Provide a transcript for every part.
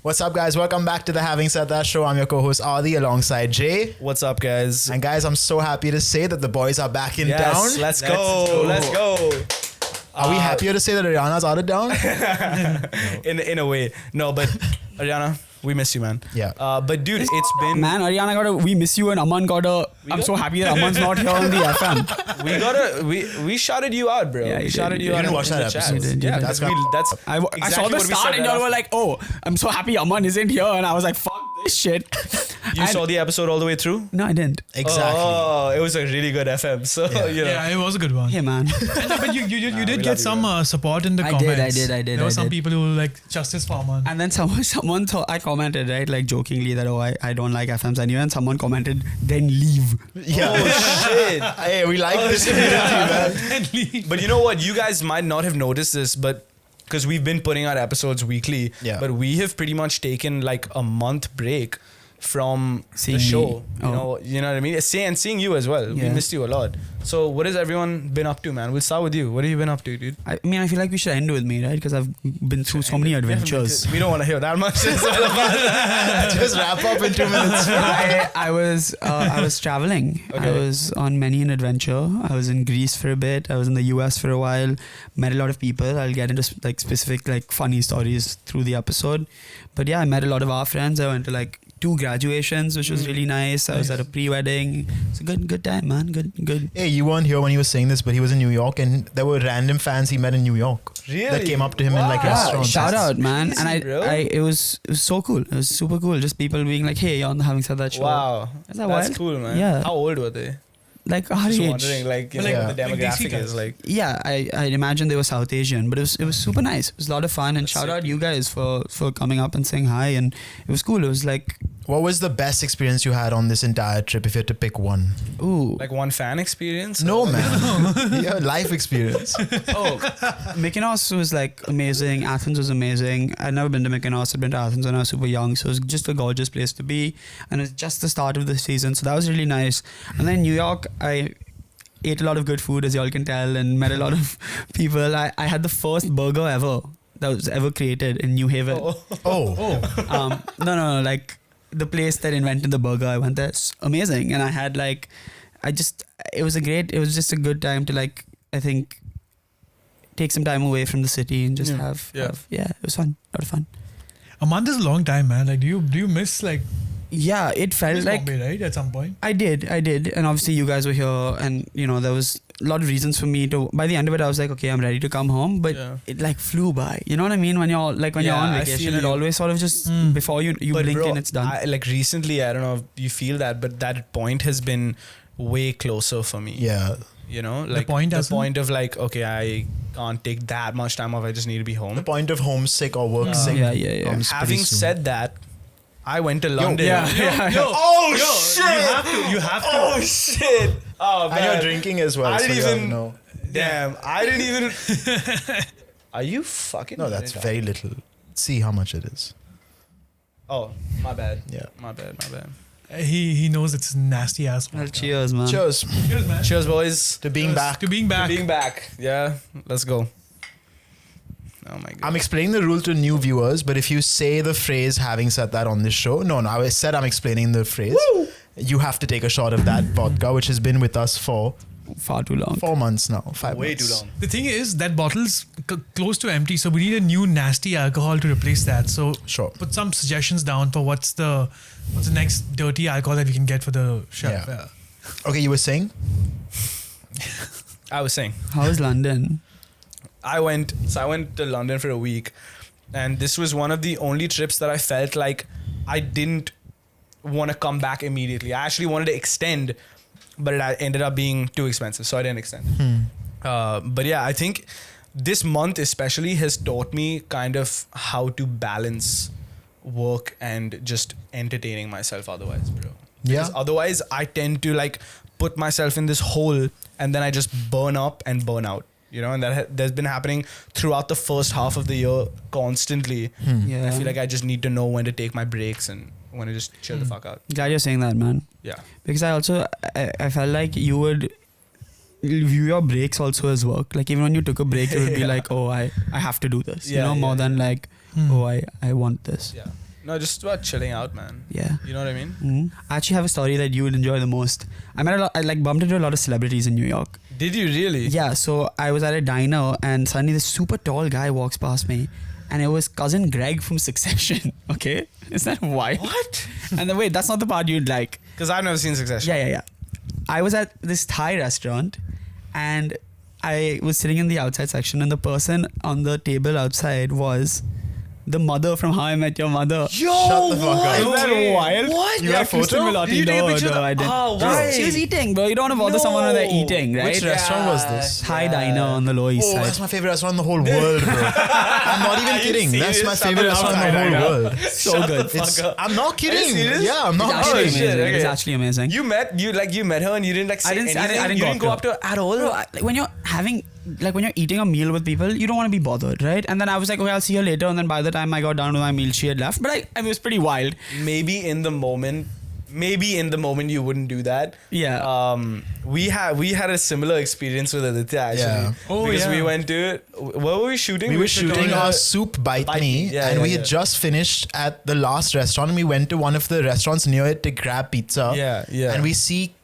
What's up, guys? Welcome back to the Having Said That show. I'm your co-host Adi alongside Jay. What's up, guys? And guys, I'm so happy to say that the boys are back in town. Let's go. Are we happier to say that Ariana's out of town? In a way. No, but Ariana, we miss you, man. Yeah. But dude, it's been... Man, Ariana got a we miss you and Aman got a I'm so happy that Aman's not here on the FM. We shouted you out, bro. Yeah, we you shouted did. you You out. didn't watch in that the episode. chat. You did. Yeah, That's that's I exactly saw the what we start said and y'all right were like, oh, I'm so happy Aman isn't here. And I was like, fuck this shit. You saw the episode all the way through? No, I didn't. Exactly. Oh, it was a really good FM. So, you know. Yeah, it was a good one. Hey, man. But you we did get love some support in the I comments. did. There were some people who were like Justice Farmer. And then someone thought, I commented, right, like jokingly that, oh, I don't like FMs anyway. And someone commented, then leave. Yeah. Oh, shit. Hey, we like this community, man. But you know what? You guys might not have noticed this, but because we've been putting out episodes weekly, Yeah. but we have pretty much taken like a month break from Seeing the show. me. You know what I mean? Seeing you as well. We Yeah. missed you a lot. So what has everyone been up to, man? We'll start with you. What have you been up to, dude? I mean, I feel like we should end with me, right? Because I've been through so many adventures. We don't want to hear that much. It's all about Just wrap up in 2 minutes. I was traveling. Okay. I was on many an adventure. I was in Greece for a bit. I was in the US for a while. Met a lot of people. I'll get into like specific like funny stories through the episode. But yeah, I met a lot of our friends. I went to like 2 graduations, which was really nice. I was at a pre-wedding. It's a good time, man. Good. Hey, you weren't here when he was saying this, but he was in New York, and there were random fans he met in New York Really? that came up to him in like Wow. restaurants. Shout out, man. Easy, And bro. it was so cool. It was super cool. Just people being like, hey, you're on the Having Said That show. Wow. Is that That's wild? cool, man. Yeah. How old were they? Like our Just age. wondering, like, you know, Yeah. what the Like demographic DC is like. Yeah, I imagine they were South Asian, but it was super nice. It was a lot of fun, and shout out you guys for coming up and saying hi, and it was cool. It was like, What was the best experience you had on this entire trip, if you had to pick one? ooh, Like one fan experience? No, man. Yeah, life experience. Mykonos was like amazing. Athens was amazing. I'd never been to Mykonos. I'd been to Athens when I was super young, so it was just a gorgeous place to be, and it's just the start of the season, so that was really nice. And then New York, I ate a lot of good food, as y'all can tell, and met a lot of people. I had the first burger ever that was ever created in New Haven. Oh. No, like the place that invented the burger, I went there. It's amazing. And I had like, it was just a good time to like, I think, take some time away from the city and just have, it was fun. A lot of fun. A month is a long time, man. Like, do you miss like Yeah, it felt like, Bombay, right? At some point. I did. And obviously you guys were here, and you know, there was a lot of reasons for me to, by the end of it, I was like, okay, I'm ready to come home, but it like flew by. You know what I mean? When you're on I vacation, feel it you. always sort of just, before you But blink bro, and it's done. like recently, I don't know if you feel that, but that point has been way closer for me. Yeah. You know, like point the as in? point of like, okay, I can't take that much time off. I just need to be home. The point of homesick or work sick. Yeah. comes pretty Having soon. said that, I went to London. You have to. Oh shit! Oh And you're drinking as well. I so didn't you even know. Damn, I didn't even. Are you fucking? No, that's very little. See how much it is. Oh, my bad. Yeah. My bad. He knows it's nasty ass. Well, cheers, man. Cheers Cheers, man. Cheers, boys. to being back. To being back. Being back. Yeah, let's go. Oh my god. I'm explaining the rule to new viewers, but if you say the phrase having said that on this show, no, I said I'm explaining the phrase. Woo! You have to take a shot of that vodka, which has been with us for Far too long. 4 months now. 5 Way months. too long. The thing is that bottle's close to empty, so we need a new nasty alcohol to replace that. So Sure. put some suggestions down for what's the next dirty alcohol that we can get for the shelf. Yeah. Okay, you were saying? I was saying. How's London? I went to London for a week, and this was one of the only trips that I felt like I didn't want to come back immediately. I actually wanted to extend, but it ended up being too expensive, so I didn't extend. But yeah, I think this month especially has taught me kind of how to balance work and just entertaining myself otherwise, bro. Yeah. Because otherwise I tend to like put myself in this hole, and then I just burn up and burn out. You know, and that's been happening throughout the first half of the year constantly. Yeah. I feel like I just need to know when to take my breaks and when to just chill the fuck out. Glad you're saying that, man. Yeah. Because I felt like you would view your breaks also as work. Like even when you took a break, you would be like, oh, I have to do this. Yeah, more yeah. than like, oh, I want this. Yeah. No, just about chilling out, man. Yeah. You know what I mean? I actually have a story that you would enjoy the most. I like bumped into a lot of celebrities in New York. Did you really? Yeah, so I was at a diner and suddenly this super tall guy walks past me, and it was cousin Greg from Succession. Okay, is that wild? What? And then wait, that's not the part you'd like. Because I've never seen Succession. Yeah. I was at this Thai restaurant, and I was sitting in the outside section, and the person on the table outside was the mother from How I Met Your Mother. Yo, Shut the fuck up. Isn't that wild? What? You got a Kristen photo? Milotti. Did you take a picture? No, I didn't. Oh, why? She was eating, bro. You don't want to bother someone when they're eating, right? Which restaurant was this? Thai diner on the Lower East Oh, Side. that's my favorite restaurant in the whole world, bro. I'm not even kidding. That's my serious? favorite Shut restaurant the in the fuck whole up. world. So good. It's, I'm not Are you kidding. serious? Yeah, I'm It's not actually kidding. amazing. okay. It's actually amazing. You met her and you didn't like say I didn't anything? You didn't go up to her at all? Bro, when you're having, like when you're eating a meal with people, you don't want to be bothered, right? And then I was like, okay, I'll see her later. And then by the time I got down to my meal, she had left. But it was pretty wild. Maybe in the moment you wouldn't do that. Yeah. We had a similar experience with Aditya actually. Yeah. Oh, because yeah. we went to, what were we shooting? We were shooting a- our soup bite Bite me, Me. Yeah, and yeah, we yeah. had just finished at the last restaurant, and we went to one of the restaurants near it to grab pizza. Yeah. And we see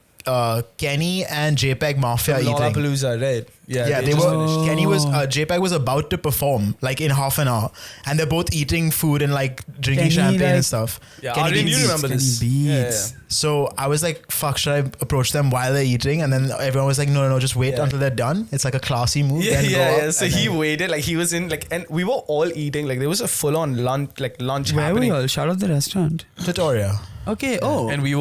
Kenny and JPEG Mafia From eating. Lollapalooza, right? Yeah, they just were. finished. Kenny was. JPEG was about to perform like in half an hour, and they're both eating food and like drinking Kenny, champagne like- and stuff. Yeah, Kenny Arvind, you Beats. remember this? Kenny Yeah, Beats. yeah. So I was like, "Fuck, should I approach them while they're eating?" And then everyone was like, "No, just wait Yeah. until they're done. It's like a classy move." Yeah, then go yeah, up yeah. So and he then- waited, like he was in, like, and we were all eating, like there was a full-on lunch Where happening. were you all? Shout out the restaurant. Pretoria. Okay. Oh. And we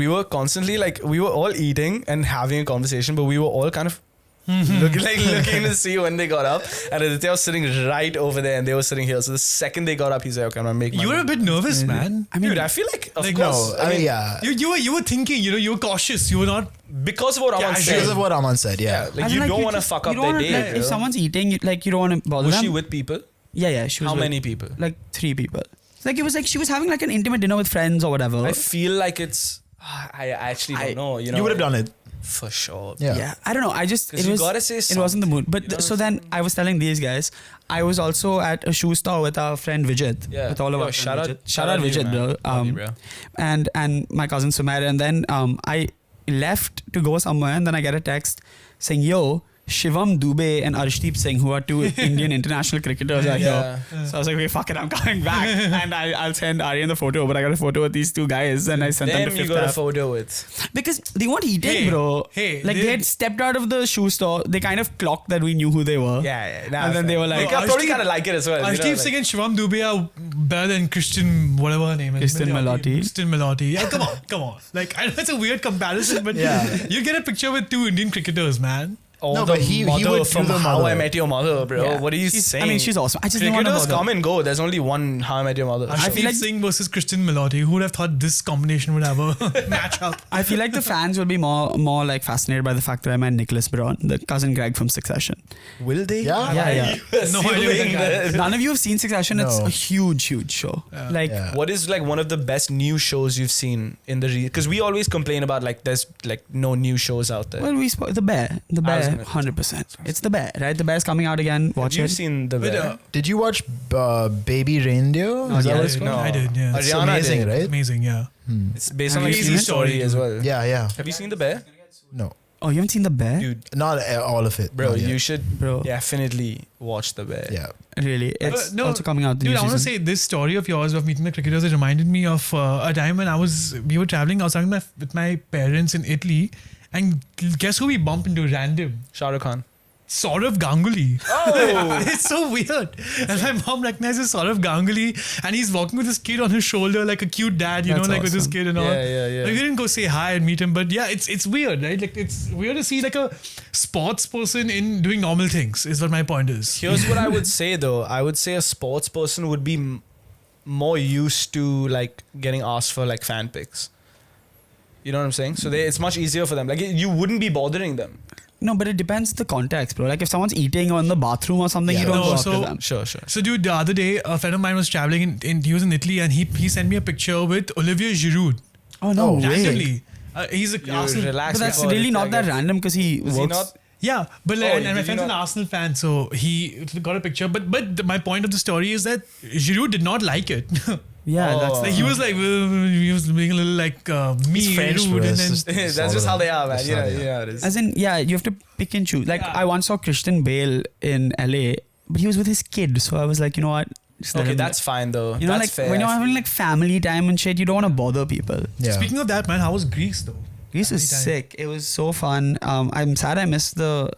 were constantly like, we were all eating and having a conversation, but we were all kind of looking to see when they got up. And Aditya was sitting right over there, and they were sitting here. So the second they got up, he's like, "Okay, I'm gonna make my." You were a bit nervous, man. I mean, Dude, I feel like, of Like, course, No, I mean, yeah. You were thinking, you were cautious. You were not. because of what Aman Casual. said. Because of what Aman said, Yeah, yeah. like I you mean, don't you want to just- fuck you up don't their wanna, day. like, bro. if someone's eating, you don't want to bother Was them. she with people? Yeah, she was. How with, many people? Like 3 people. Like it was like she was having like an intimate dinner with friends or whatever. I feel like it's. I actually don't know. You know, You would have done it. for sure. Yeah. Yeah, I don't know. I just 'Cause it you was gotta say it wasn't the mood. But You know so what I'm then I was telling these guys, I was also at a shoe store with our friend Vijit. Yeah. With all of Yo, our shout friend out- Vijit. Shout out you, Vijit, man. bro. Love you, bro. And my cousin Sumaira, and then I left to go somewhere, and then I get a text saying, "Yo, Shivam Dubey and Arshdeep Singh, who are 2 Indian international cricketers, are here." Yeah. So I was like, "Okay, fuck it, I'm coming back," and I'll send Aryan the photo. But I got a photo with these 2 guys, and I sent them Them to you Fifth got a Ave. photo with. Because they weren't eating, Hey, bro. hey, like they had stepped out of the shoe store. They kind of clocked that we knew who they were. Yeah. And then they were like, I probably Arshdeep- kind of like it as well. Arshdeep Singh and Shivam Dubey are better than Christian, whatever her name is. Kristen Milotti. Kristen Milotti. Yeah, come on. Like, I know it's a weird comparison, but Yeah. you get a picture with 2 Indian cricketers, man. Oh, No, the but he mother would do from the How mother. I Met Your Mother, bro. Yeah. What are you She's- saying? I mean, she's awesome. I just didn't want to Cricketers bother. come and go. There's only one How I Met Your Mother. Arshdeep feel like- Singh versus Kristen Milotti. Who would have thought this combination would have a match up? I feel like the fans will be more like fascinated by the fact that I met Nicholas Braun, the cousin Greg from Succession. Will they? Yeah. Yeah. No idea what that guy- None of you have seen Succession. It's No. a huge show. Like, Yeah. What is like one of the best new shows you've seen in the because we always complain about like there's like no new shows out there. well, The Bear. The I was Bear, gonna- 100%. It's The Bear, right? The Bear's coming out again. Watch Have you it. seen the But, Bear? Did you watch Baby Reindeer? Is that yeah, what it's I called? did, yeah. It's Ariana amazing, did. right? Amazing, yeah. It's based Have on a you true seen it? story as well. Yeah, yeah. Have you seen the Bear? No, Oh, you haven't seen The Bear? Dude, not all of it. bro, Not yet. you should Bro. definitely watch the Bear. Yeah. Really? It's No, also coming out. The Dude, new I want to season. say this story of yours of meeting the cricketers. It reminded me of a time when we were traveling. I was talking with my parents in Italy, and guess who we bumped into random? Shah Rukh Khan. Saurav Ganguly. Oh, It's so weird. And my mom recognizes Saurav Ganguly, and he's walking with his kid on his shoulder like a cute dad, That's like with his awesome. kid and all. Yeah. Like, we didn't go say hi and meet him, but yeah, it's weird, right? Like, it's weird to see like a sports person in doing normal things. Is what my point is. Here's what I would say though. I would say a sports person would be more used to like getting asked for like fan pics. You know what I'm saying? So it's much easier for them. Like you wouldn't be bothering them. No, but it depends the context, bro. Like if someone's eating or in the bathroom or something, Yeah. you don't No, go so- after them. Sure. So, dude, the other day, a friend of mine was traveling he was in Italy, and he sent me a picture with Olivier Giroud. Oh no, Oh, way. Randomly. He's a You Arsenal. relax. But that's before really it, not I that guess. random because he Was works. he not? Yeah, but Oh, and did my you friend's an not- Arsenal fan, so he got a picture. But my point of the story is that Giroud did not like it. Yeah, Oh. that's Like he was being a little like mean, French, rude, bro. and It's then just- That's just how they are, man. That's You how know, they are. you know how it is. As in, yeah, you have to pick and choose. Like, I once saw Christian Bale in LA, but he was with his kid. So I was like, you know what? Just let Okay, him- that's fine though. You know, That's like fair. when you're I having feel. like family time and shit, you don't want to bother people. Yeah. Speaking of that, man, how was Greece though? Greece was Anytime. sick. It was so fun. I'm sad I missed the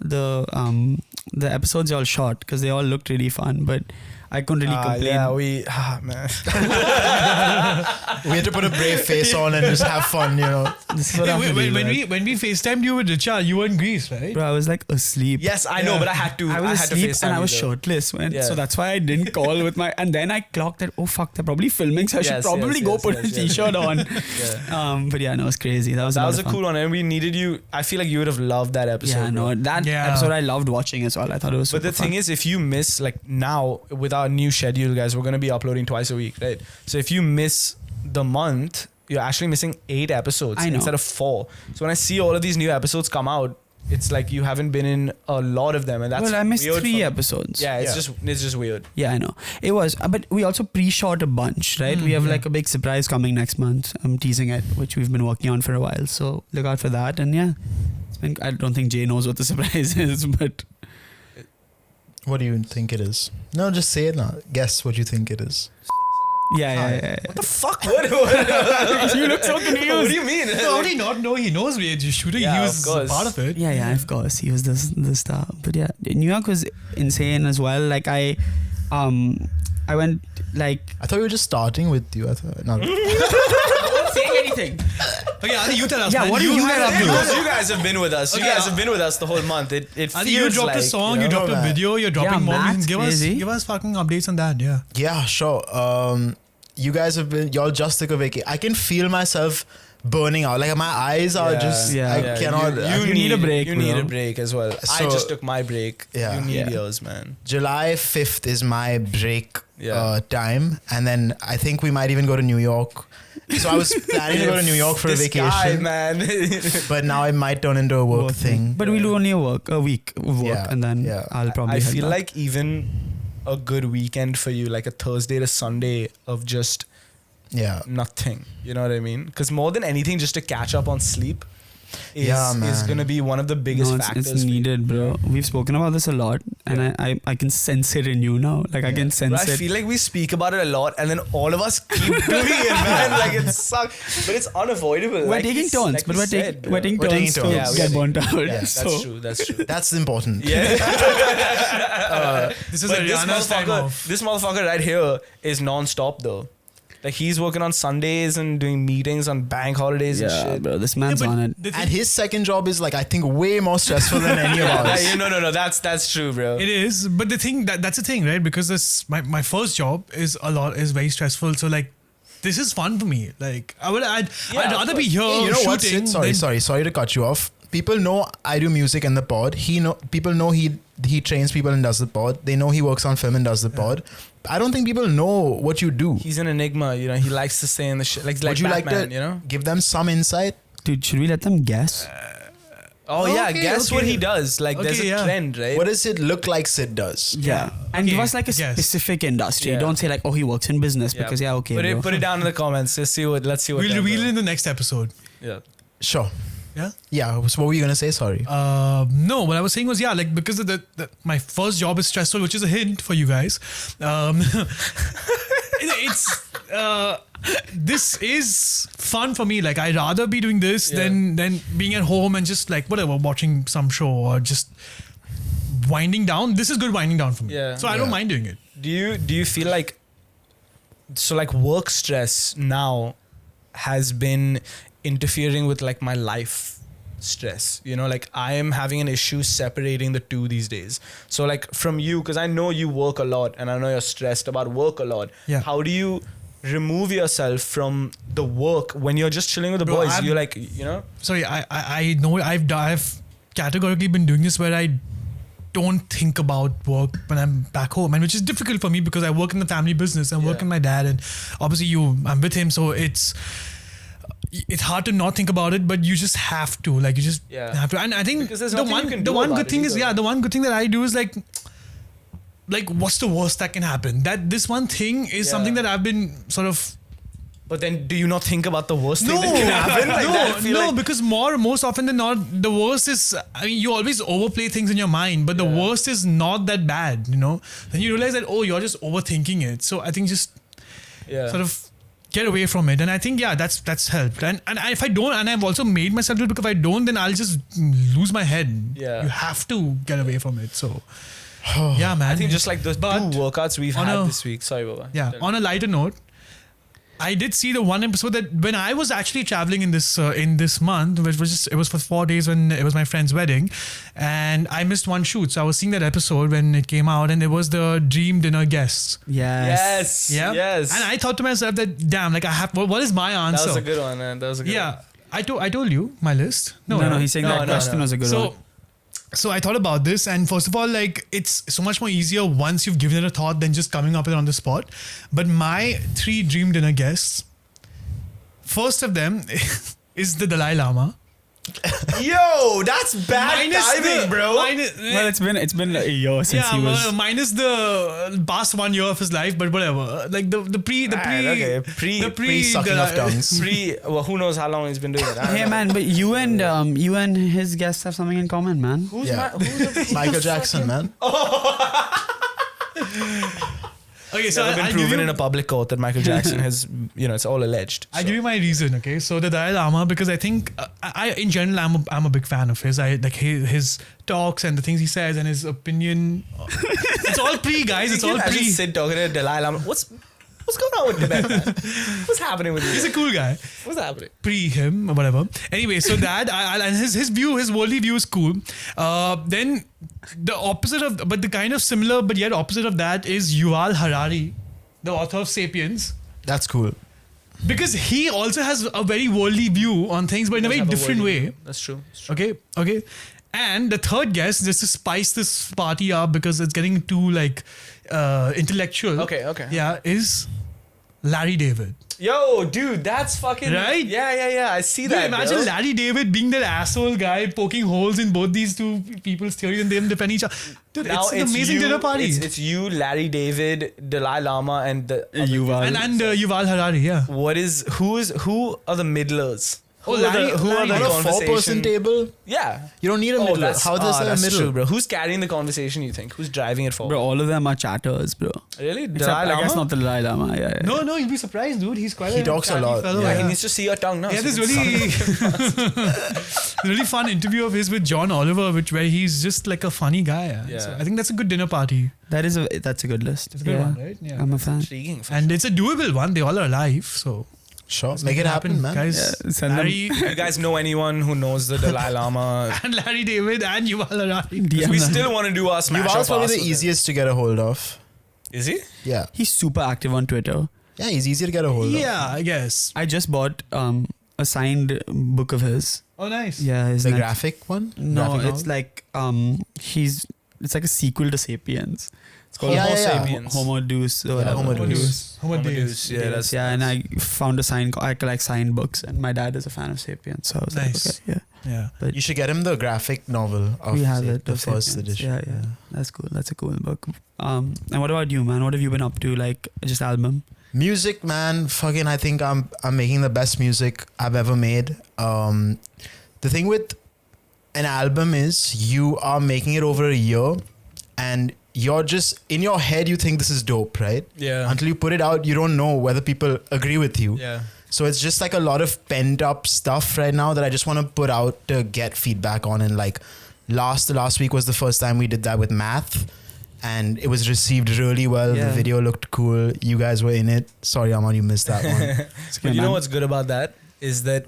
episodes y'all shot because they all looked really fun, but I couldn't really complain. Yeah, man. We had to put a brave face on and just have fun, you know. This is what I have to When, deal when with. we FaceTimed you with Richa, you were in Greece, right? Bro, I was like asleep. Yes, I know, but I had to. I was had to asleep FaceTime and I you, was though. shirtless, man. Yeah. So that's why I didn't call with my. And then I clocked that. Oh fuck, they're probably filming, so I should Yes, probably yes, go yes, put yes, a yes. t-shirt on. Yeah. But yeah, no, it was crazy. That was That lot was a of fun. cool one, and we needed you. I feel like you would have loved that episode. Yeah, bro. no, that Yeah. episode I loved watching as well. I thought it was. But the thing is, if you miss, like now with our new schedule, guys, we're gonna be uploading twice a week, right? So if you miss the month, you're actually missing 8 episodes I know. instead of 4. So when I see all of these new episodes come out, it's like you haven't been in a lot of them, and that's well, I missed weird for 3 me. episodes. Yeah, it's Yeah. just weird. Yeah, I know. It was. But we also pre-shot a bunch, right? We have like a big surprise coming next month. I'm teasing it, which we've been working on for a while. So look out for that. And yeah, it's been, I don't think Jay knows what the surprise is, but What do you think it is? No, just say it now. Guess what you think it is. yeah. What the fuck? What? You look so confused. What do you mean? How did he not know? He knows we're just shooting. Yeah, he of was course. part of it. Yeah, of course. He was the star. But yeah, New York was insane as well. Like I went like I thought we were just starting with you. I thought, no. not saying anything. Okay, Adi, you tell us. Yeah, man. what do you had get up a to? video. Because you guys have been with us. You Okay, guys have been with us the whole month. It Adi, feels you dropped like, a song, you you know? dropped a man. video, you're dropping more. Matt's Give crazy. us fucking updates on that. Yeah. Yeah, sure. You guys have been, y'all just took a vacation. I can feel myself burning out. Like my eyes are just, Yeah. I cannot. You need a break, You need bro. a break as well. I So- just took my break. Yeah. You need Yeah. yours, man. July 5th is my break Yeah. time. And then I think we might even go to New York. So I was planning to go to New York for a This vacation. guy, man. But now it might turn into a work thing. But we'll do only a week of work, Yeah, and then yeah. I'll probably. I head feel back. like even a good weekend for you, like a Thursday to Sunday of just Yeah. nothing. You know what I mean? Because more than anything, just to catch up on sleep is, Yeah, man. is going to be one of the biggest no, factors. it's for you. needed, bro. We've spoken about this a lot, and I can sense it in you now. Like I can But sense I it. feel like we speak about it a lot, and then all of us keep doing it, man. Like it sucks, but it's unavoidable. We're like taking turns, like but we we're said, bro. taking We're taking turns to turns. Yeah, we get are burnt out. Yeah, That's so true. That's true. That's important. Yeah. This is But a Rihanna's time off. this motherfucker right here is non-stop though. Like he's working on Sundays and doing meetings on bank holidays and yeah, shit. bro. This man's on it. the thing- And his second job is like, I think, way more stressful than any of ours. Yeah, no. That's true, bro. It is, but the thing that's the thing, right? Because this my first job is very stressful. So like, this is fun for me. Like I'd Yeah, rather of be here Hey, you know what? shooting. Sid? Sorry to cut you off. People know I do music in the pod. People know he trains people and does the pod. They know he works on film and does the pod. I don't think people know what you do. He's an enigma, you know. He likes to stay in the shit. Like Would you Batman, like to you know? give them some insight? Dude, should we let them guess? Oh yeah, Okay, guess what okay. he does. Like there's a Okay, yeah. trend, right? What does it look like Sid does? Yeah. And give Okay, us like a yes. specific industry. Yeah. Don't say like, oh, he works in business because okay, bro. Put it down in the comments. Let's see what. We'll that reveal does. it in the next episode. Yeah. Sure. Yeah. Yeah. So what were you gonna say? Sorry. No, what I was saying was like because of my first job is stressful, which is a hint for you guys. It's this is fun for me. Like I'd rather be doing this than being at home and just like whatever watching some show or just winding down. This is good winding down for me. Yeah. So I don't mind doing it. Do you feel like work stress now has been interfering with like my life stress? You know, like I am having an issue separating the two these days. So like from you, because I know you work a lot and I know you're stressed about work a lot. Yeah. How do you remove yourself from the work when you're just chilling with the Bro, boys? I'm- You're like, you know? Sorry, I know I've categorically been doing this where I don't think about work when I'm back home, and which is difficult for me because I work in the family business and work Yeah. with my dad, and obviously I'm with him, so it's hard to not think about it, but you just have to, like, you just Yeah. have to. And I think Because there's the nothing you one can the do one about good it thing is either. the one good thing that I do is like what's the worst that can happen? That this one thing is Yeah. something that I've been sort of But then, do you not think about the worst thing that can happen? Like that, I feel like- because most often than not, the worst is, I mean, you always overplay things in your mind, but the worst is not that bad, you know? Then you realize that, oh, you're just overthinking it. So I think just sort of get away from it. And I think, that's helped. And if I don't, and I've also made myself do it, because if I don't, then I'll just lose my head. Yeah. You have to get away from it. So, yeah, man. I think just like the 2 But workouts we've on had a- this week. Sorry, Baba. Yeah, on a lighter note, I did see the one episode that when I was actually traveling in this month, which was just, it was for 4 days when it was my friend's wedding, and I missed one shoot. So I was seeing that episode when it came out, and it was the dream dinner guests. Yes. Yeah. Yes. And I thought to myself that, damn, like I have, what is my answer? That was a good one, man. That was a good one. Yeah, I told you my list. No, he's saying that question was a good one. So I thought about this, and first of all, like, it's so much more easier once you've given it a thought than just coming up with it on the spot. But my 3 dream dinner guests, first of them is the Dalai Lama. Yo, that's bad timing, bro. Well, it's been a year since he was. Minus the past 1 year of his life, but whatever. Like the pre sucking of tongues. Well, who knows how long he's been doing it? I don't Hey know. man, but you and his guests have something in common, man. Who's Michael Jackson, man. Okay, It's so never been I'll proven give in you, a public court that Michael Jackson has, it's all alleged. I'll give you my reason. Okay, so the Dalai Lama, because I think I in general I'm a big fan of his. I like his talks and the things he says and his opinion. It's all pre, guys. It's all I pre. just sit talking to Dalai Lama. What's going on with Tibet, man? What's happening with you? He's a cool guy. What's happening? Pre him or whatever. Anyway, so that and his view, his worldly view is cool. Then the opposite of, but the kind of similar but yet opposite of that is Yuval Harari, the author of *Sapiens*. That's cool. Because he also has a very worldly view on things, but in a very different way. That's true. That's true. Okay. And the third guest, just to spice this party up because it's getting too like intellectual. Okay. Yeah, is Larry David. Yo, dude, that's fucking Right? Yeah. I see Dude, that. imagine bro. Larry David being that asshole guy poking holes in both these two people's theories and them defend each other. Dude, Now it's an amazing dinner party. It's you, Larry David, Dalai Lama, and the Yuval. and Yuval Harari, yeah. who are the middlers? Oh, Larry- who are the On a conversation? 4-person table, Yeah. you don't need a middle. How does a that's middle? true, bro. Who's carrying the conversation? You think? Who's driving it forward? Bro, all of them are chatters, bro. Really? Except, Dalai Lama? I guess not the Dalai Lama. Yeah. No, you'd be surprised, dude. He's quite He talks a chatty lot, fellow, Yeah, he needs to see your tongue now. Yeah, so this it's- really fun interview of his with John Oliver, where he's just like a funny guy. Yeah. So I think that's a good dinner party. That's a good list. It's a good one, right? Yeah. I'm a fan. Intriguing. And it's a doable one. They all are alive, so Sure, let's make it happen, man. guys. Yeah, send them- Larry you guys know anyone who knows the Dalai Lama? and Larry David and Yuval Harari. DM We them. still want to do our smash Yuval's up probably ass the with him. easiest to get a hold of. Is he? Yeah. He's super active on Twitter. Yeah, he's easy to get a hold of. Yeah, I guess. I just bought a signed book of his. Oh, nice. Yeah, his The next- graphic one? No, Graphic it's novel? like it's like a sequel to *Sapiens*. It's called Yeah, Homo yeah, yeah. Sapiens. Homo Deus or Yeah, whatever. Homo Deus. Homo Deus. Deus, yeah, that's and I found a sign. I collect signed books, and my dad is a fan of *Sapiens*, so I was Nice. like, okay, Yeah. But You should get him the graphic novel of we have it. the of first *Sapiens*. edition. Yeah, that's cool. That's a cool book. And what about you, man? What have you been up to? Like just album? Music, man, fucking I think I'm making the best music I've ever made. The thing with an album is you are making it over a year and you're just in your head you think this is dope, right? Yeah. Until you put it out, you don't know whether people agree with you. Yeah. So it's just like a lot of pent up stuff right now that I just want to put out to get feedback on. And like the last week was the first time we did that with Math, and it was received really well. Yeah. The video looked cool. You guys were in it. Sorry, Aman, you missed that one. But you know what's good about that is that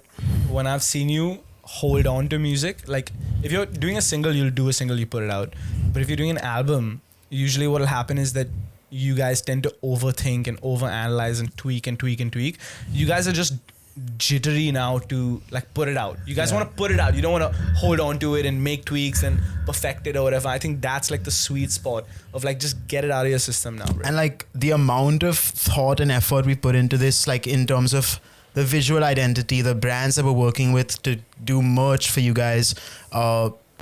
when I've seen you hold on to music, like if you're doing a single, you'll do a single, you put it out. But if you're doing an album, usually what'll happen is that you guys tend to overthink and overanalyze and tweak. You guys are just jittery now to like put it out. You guys want to put it out. You don't want to hold on to it and make tweaks and perfect it or whatever. I think that's like the sweet spot of like just get it out of your system now, bro. And like the amount of thought and effort we put into this, like in terms of the visual identity, the brands that we're working with to do merch for you guys,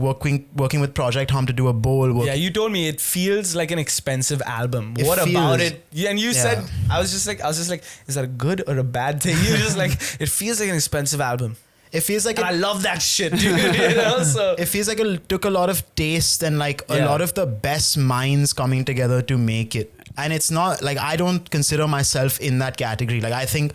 working with Project Hum to do a bowl. Yeah, you told me it feels like an expensive album. It What feels- about it? Yeah, and you Yeah. said I was just like, is that a good or a bad thing? You were just like, it feels like an expensive album. It feels like And I love that shit, dude. You know, so it feels like it took a lot of taste and like a Yeah. lot of the best minds coming together to make it. And it's not like, I don't consider myself in that category. Like, I think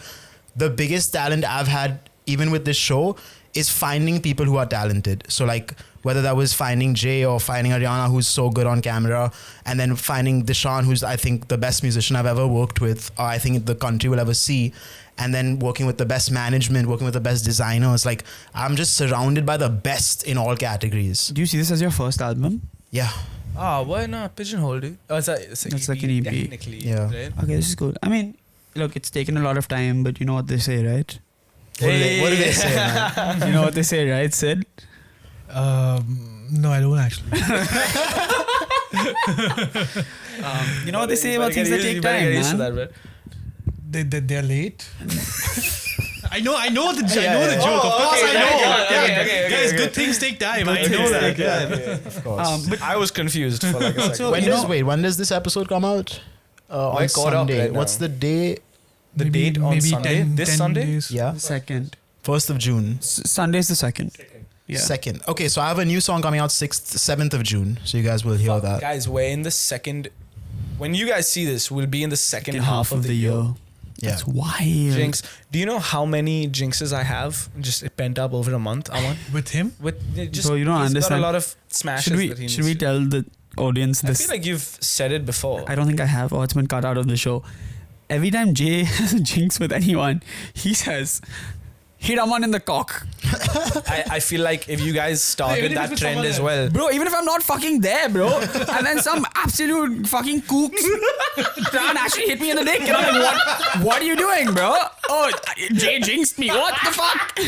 the biggest talent I've had, even with this show, is finding people who are talented. So like, whether that was finding Jay or finding Ariana, who's so good on camera, and then finding Deshaun, who's I think the best musician I've ever worked with, or I think the country will ever see, and then working with the best management, working with the best designers. Like, I'm just surrounded by the best in all categories. Do you see this as your first album? Yeah. why not pigeonhole, dude? Oh, it's like an EP. technically. Yeah. Right? Okay, this is cool. I mean, look, it's taken a lot of time, but you know what they say, right? What do they say, man? You know what they say, right, Sid? No, I don't actually. You know what they say about things that take time, man? They're late. I know the joke. Of Oh, course, okay, I know. okay, Guys, okay. good things take time. I Good know things that. take Yeah. Of course. But I was confused for like a second. So, when does this episode come out? I On caught up Sunday. right now. What's the day? The date on Sunday? This 10 Sunday? days. Yeah. the second. 1st of June. Sunday's the second. Yeah. Second. Okay, so I have a new song coming out 7th of June. So you guys will hear that. Guys, we're in the second. When you guys see this, we'll be in the second half of the year. Yeah. That's wild. Jinx. Do you know how many jinxes I have just pent up over a month? Aman? With him? With just Bro, you don't he's understand. got a lot of smashes. that he Should needs we to- tell the audience I this? feel like you've said it before. I don't think I have, or it's been cut out of the show. Every time Jay has a jinx with anyone, he says, "Hit Aman in the cock." I feel like if you guys started Even if that it's trend someone as else. well. Bro, even if I'm not fucking there, bro, and then some absolute fucking kooks try and actually hit me in the dick, and I'm like, what are you doing, bro? Oh, Jay jinxed me. What the fuck?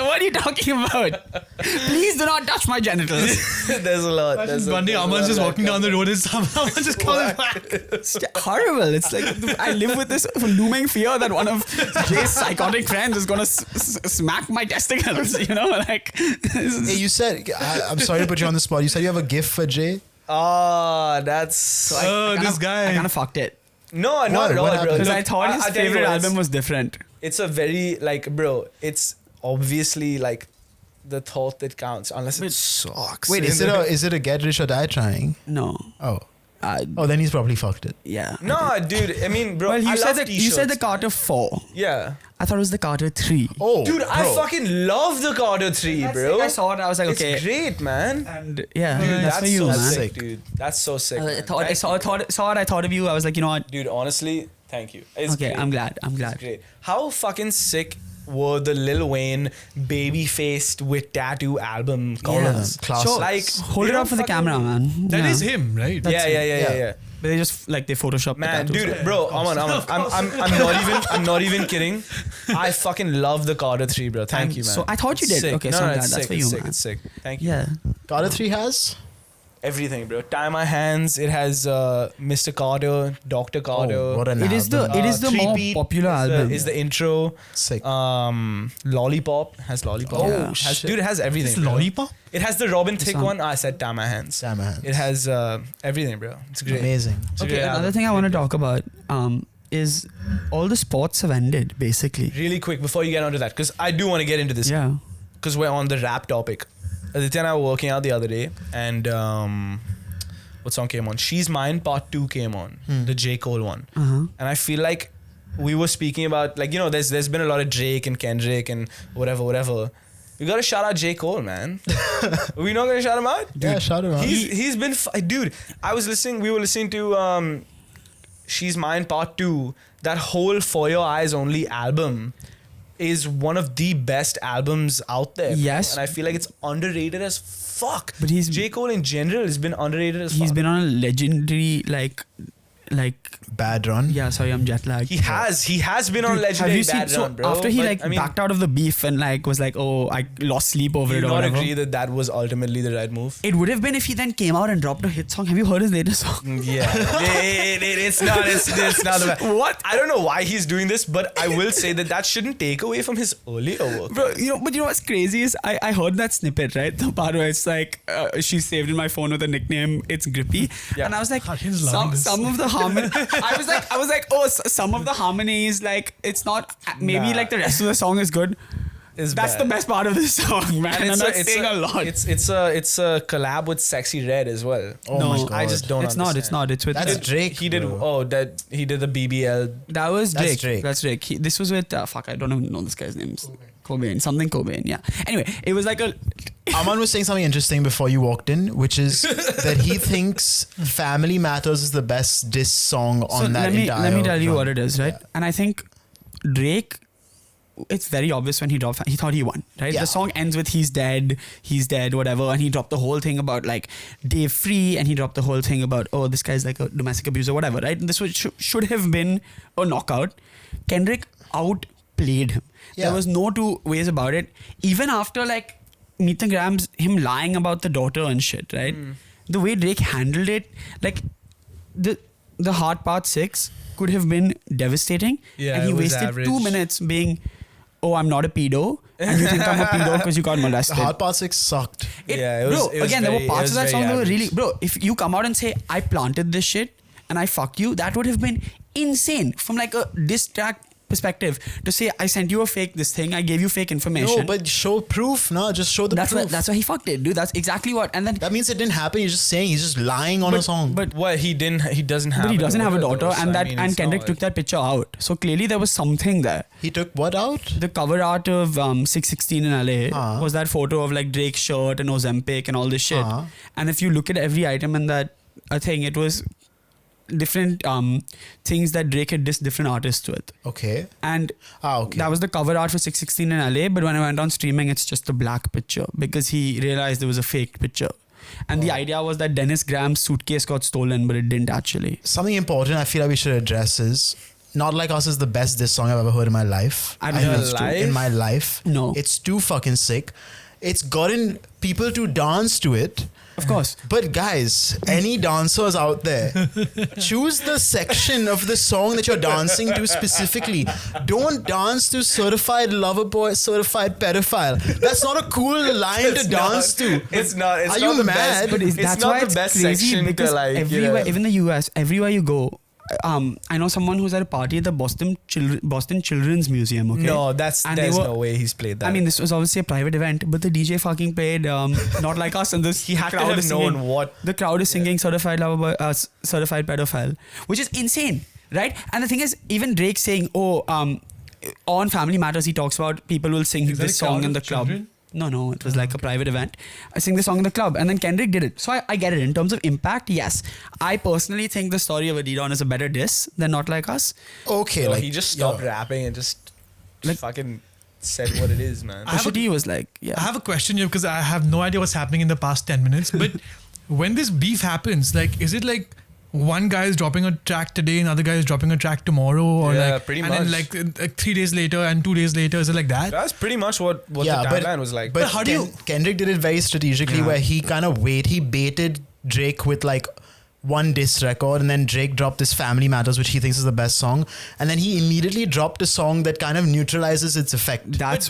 What are you talking about? Please do not touch my genitals. There's a lot. There's One day, Aman's just walking down the road and somehow just comes back. It's horrible. It's like I live with this looming fear that one of Jay's psychotic friends is gonna smack my testicles. You know, like. Hey, you said, I'm sorry to put you on the spot. You said you have a gift for Jay? Oh, that's This guy. I kind of fucked it not What? at all, What bro. happened? because Look, I thought his I'll tell you favorite what, it's- album was different. It's a very like, bro. It's obviously like the thought that counts, unless it sucks. Wait, is it a get rich or die trying? No. Oh. Then he's probably fucked it. Yeah. No, dude. I mean, bro. Well, I you love said t-shirts. the Carter 4. Yeah, I thought it was the Carter 3. Oh, dude. I bro. fucking love the Carter 3, bro. I saw it. I was like, It's okay. great, man. And yeah, Dude, that's for you, so man. sick, Sick. dude. That's so sick. I man. thought I saw it. I thought of you. I was like, you know what? Dude, honestly, thank you. It's Okay, great. I'm glad. It's great. How fucking sick were the Lil Wayne baby-faced with tattoo album covers? Classics. So, Like, hold they it don't up for the fucking- camera, man. That yeah. is him, right? Yeah. But they just they photoshopped the Man, tattoos. dude, bro, Aman, I'm not even kidding. I fucking love the Carter 3, bro. Thank you, man. So I thought you did. Sick. Okay, no, so I'm no, glad. it's That's sick. for It's you, sick. man. It's sick. Thank you. Yeah. Carter 3 has? Everything, bro. Tie My Hands. It has Mr. Carter, Dr. Carter. Oh, what an It is the album. more Three-peat popular album. Is the intro. Sick. Lollipop has Lollipop. Oh, Has- shit. Dude, it has everything. It's bro. Lollipop? It has the Robin Thicke song. one. I said Tie My Hands. Damn, man. It has everything, bro. It's great. Amazing. It's a Okay, great another album. thing I want to talk about is all the sports have ended, basically. Really quick before you get onto that, because I do want to get into this. Yeah. Because we're on the rap topic. Aditya and I were working out the other day, and what song came on? She's Mine Part 2 came on, the J. Cole one. Uh-huh. And I feel like we were speaking about, like, you know, there's been a lot of Drake and Kendrick and whatever. We gotta shout out J. Cole, man. Are we not gonna shout him out? Yeah, shout him out. He's been, dude, we were listening to She's Mine Part 2. That whole For Your Eyes Only album is one of the best albums out there. bro. Yes. And I feel like it's underrated as fuck. But he's- J. Cole in general has been underrated as fuck. He's been on a legendary, like Bad run. yeah, sorry, I'm jet lagged. He has been on Dude, legendary bad so run, bro. after he But, like I mean, backed out of the beef and like was like, oh, I lost sleep over do it you or not whatever. agree that that was ultimately the right move? It would have been if he then came out and dropped a hit song. Have you heard his latest song? Yeah, it's not the best. What? I don't know why he's doing this, but I will say that shouldn't take away from his earlier work. Bro, but you know what's crazy is I heard that snippet, right? The part where it's like she saved in my phone with a nickname, it's Grippy, Yeah. and I was like, Harsh's loving this. some of the harmony. I was like, oh, some of the harmonies, like it's not maybe Nah. like the rest of the song is good. It's That's bad. the best part of this song, man. And that's saying a lot. It's a collab with Sexy Red as well. Oh No, my god. I just don't. It's not. It's not. It's with That's Drake. He did. bro. Oh, that he did the BBL. that was That's Drake. Drake. That's Drake. This was with fuck. I don't even know this guy's names. Cobain. Something Cobain. Yeah. Anyway, it was like a. Aman was saying something interesting before you walked in, which is that he thinks Family Matters is the best diss song on So that entire let me tell you run. what it is, right? Yeah. And I think Drake, it's very obvious when he dropped, he thought he won, right? Yeah. The song ends with he's dead, whatever, and he dropped the whole thing about like Dave Free, and he dropped the whole thing about, oh, this guy's like a domestic abuser, whatever, right? And this was, should have been a knockout. Kendrick outplayed him. Yeah. There was no two ways about it. Even after like Meet the Grams, him lying about the daughter and shit, right? The way Drake handled it, like the hard part 6 could have been devastating, Yeah, and he it was wasted average. 2 minutes being, oh, I'm not a pedo, and you think I'm a pedo because you got The molested. Hard Part 6 sucked. Yeah, it bro, was again, there were very- parts it of was that song very that were really, average. bro, if you come out and say, I planted this shit and I fuck you, that would have been insane from like a diss track perspective to say, I sent you a fake this thing, I gave you fake information. No, but show proof. No, just show the that's proof. why he fucked it, dude. That's exactly what. And then, That means it didn't happen. He's just saying. He's just lying on a song. but What he doesn't have. but he doesn't have a daughter, though, so and I that mean, and it's Kendrick not took that picture out. So clearly there was something there. He took what out? The cover art of 616 in LA was that photo of like Drake's shirt and Ozempic and all this shit. And if you look at every item in that thing, it was different things that Drake had dissed different artists with. Okay. And Okay. that was the cover art for 616 in LA. But when I went on streaming, it's just a black picture because he realized there was a fake picture. And the idea was that Dennis Graham's suitcase got stolen, but it didn't actually. Something important I feel like we should address is Not Like Us is the best diss song I've ever heard in my life. I don't I know think it's it's true. in my life. No. It's too fucking sick. It's gotten people to dance to it. Of course. But guys, any dancers out there, choose the section of the song that you're dancing to specifically. Don't dance to Certified Lover Boy, Certified Pedophile. That's not a cool line to dance to. It's not. It's Are not you the mad? best. But It's that's not why the it's best crazy section because to like. everywhere, even in the US, everywhere you go, I know someone who's at a party at the Boston Children's Museum. Okay, No, And there's they were- no way he's played that. I mean, this was obviously a private event, but the DJ fucking played Not Like Us, and this he had to crowd have is known singing. what. The crowd is singing Certified Lover Boy, Certified Pedophile, which is insane, right? And the thing is, even Drake saying, on Family Matters, he talks about people will sing Is that this a crowd song in of the club. children? No, it was like a private event. I sing the song in the club, and then Kendrick did it. So I get it. In terms of impact, yes. I personally think the story of Adidon is a better diss than Not Like Us. Okay, No, like he just stopped rapping and just fucking said what it is, man. I have Pusha T was like, I yeah. have a question here because I have no idea what's happening in the past 10 minutes. But when this beef happens, like, is it like one guy is dropping a track today, another guy is dropping a track tomorrow, or Yeah, like, pretty and much. then like 3 days later and 2 days later, is it like that? That's pretty much what the timeline was like. But how do you- Kendrick did it very strategically, where he kind of he baited Drake with like one diss record, and then Drake dropped this Family Matters, which he thinks is the best song, and then he immediately dropped a song that kind of neutralizes its effect. That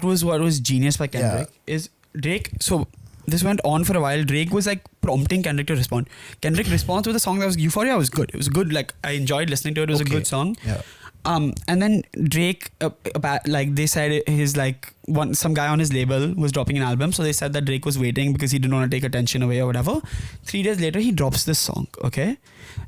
was what was genius by Kendrick. Is Drake? So this went on for a while. Drake was like prompting Kendrick to respond. Kendrick responds with a song that was Euphoria was good. It was good. Like I enjoyed listening to it. It was a good song. Yeah. And then Drake, like they said, some guy on his label was dropping an album, so they said that Drake was waiting because he didn't want to take attention away or whatever. 3 days later, he drops this song, okay,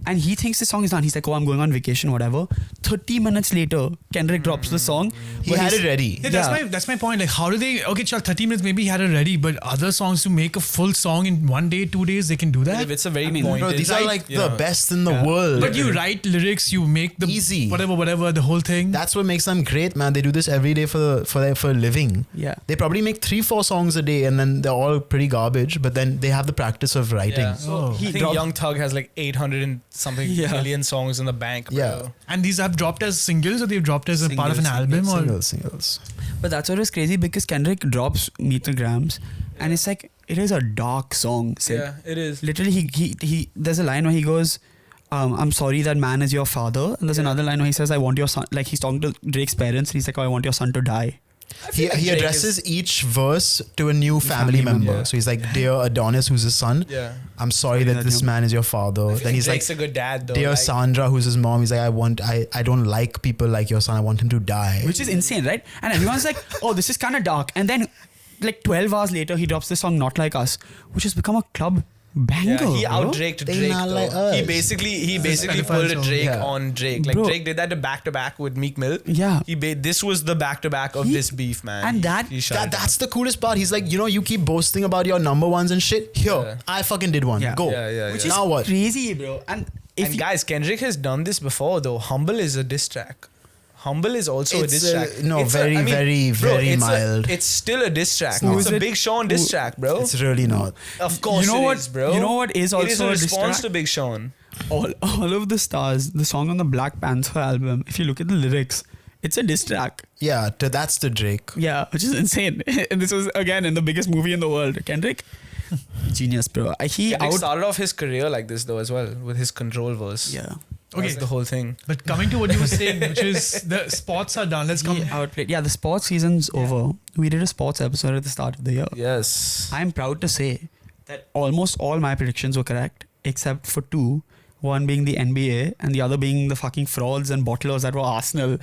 and he thinks the song is done. He's like, "Oh, I'm going on vacation, whatever." 30 minutes later, Kendrick drops the song. He but had he's- it ready. Yeah, Yeah. that's my point. Like, how do they? Okay, chill, 30 minutes maybe he had it ready, but other songs to make a full song in 1 day, 2 days, they can do that. if it's a very mean, pointed, Bro, these are like the best in the world. But you write lyrics, you make the Easy. whatever, the whole thing. That's what makes them great, man. They do this every day for a living. writing. Yeah. They probably make 3-4 songs a day, and then they're all pretty garbage. But then they have the practice of writing. Yeah. Oh. I think Young Thug has like 800 and something million songs in the bank. Bro. Yeah. And these have dropped as singles, or they've dropped as a part of an album, or Singles. But that's what was crazy because Kendrick drops Metergrams, and it's like it is a dark song. Sid. Yeah, it is. Literally, he there's a line where he goes, I'm sorry that man is your father. And there's another line where he says, I want your son, like he's talking to Drake's parents, and he's like, oh, I want your son to die. He addresses each verse to a new family member. member. So he's like, dear Adonis, who's his son. Yeah. I'm sorry that this man is your father. Then he's Drake's like, a good dad though. dear like, Sandra, who's his mom. He's like, I don't like people like your son. I want him to die. Which is insane, right? And everyone's like, oh, this is kind of dark. And then like 12 hours later, he drops this song Not Like Us, which has become a club banger. yeah, he bro. out-Draked They Drake not though. like us. He basically pedophile pulled a song. Drake Yeah. on Drake. Like Bro. Drake did that to back-to-back with Meek Mill. Yeah. This was the back-to-back of this beef, man. and He shut it down. That's the coolest part. He's like, you keep boasting about your number ones and shit. Here, Yeah. I fucking did one. Yeah. Go. Yeah. Which Now is what? crazy, bro. And if And guys, Kendrick has done this before though. Humble is a diss track. Humble is also It's a diss track. no, It's very, very, very it's mild. It's still a diss track. Who It's is a it? Big Sean diss track, bro. It's really not. Of course You know it what- is, bro. you know what is It is also a a diss response track? to Big Sean. all of the stars, the song on the Black Panther album, if you look at the lyrics, it's a diss track. Yeah, that's the Drake. Yeah, which is insane. And this was again in the biggest movie in the world. Kendrick, genius, bro. Kendrick started off his career like this though as well with his Control verse. Yeah. That's Okay. the whole thing. But coming to what you were saying, which is the spots are done. Let's come. He outplayed. Yeah, the sports season's over. We did a sports episode at the start of the year. Yes. I'm proud to say that almost all my predictions were correct, except for two. One being the NBA, and the other being the fucking frauds and bottlers that were Arsenal.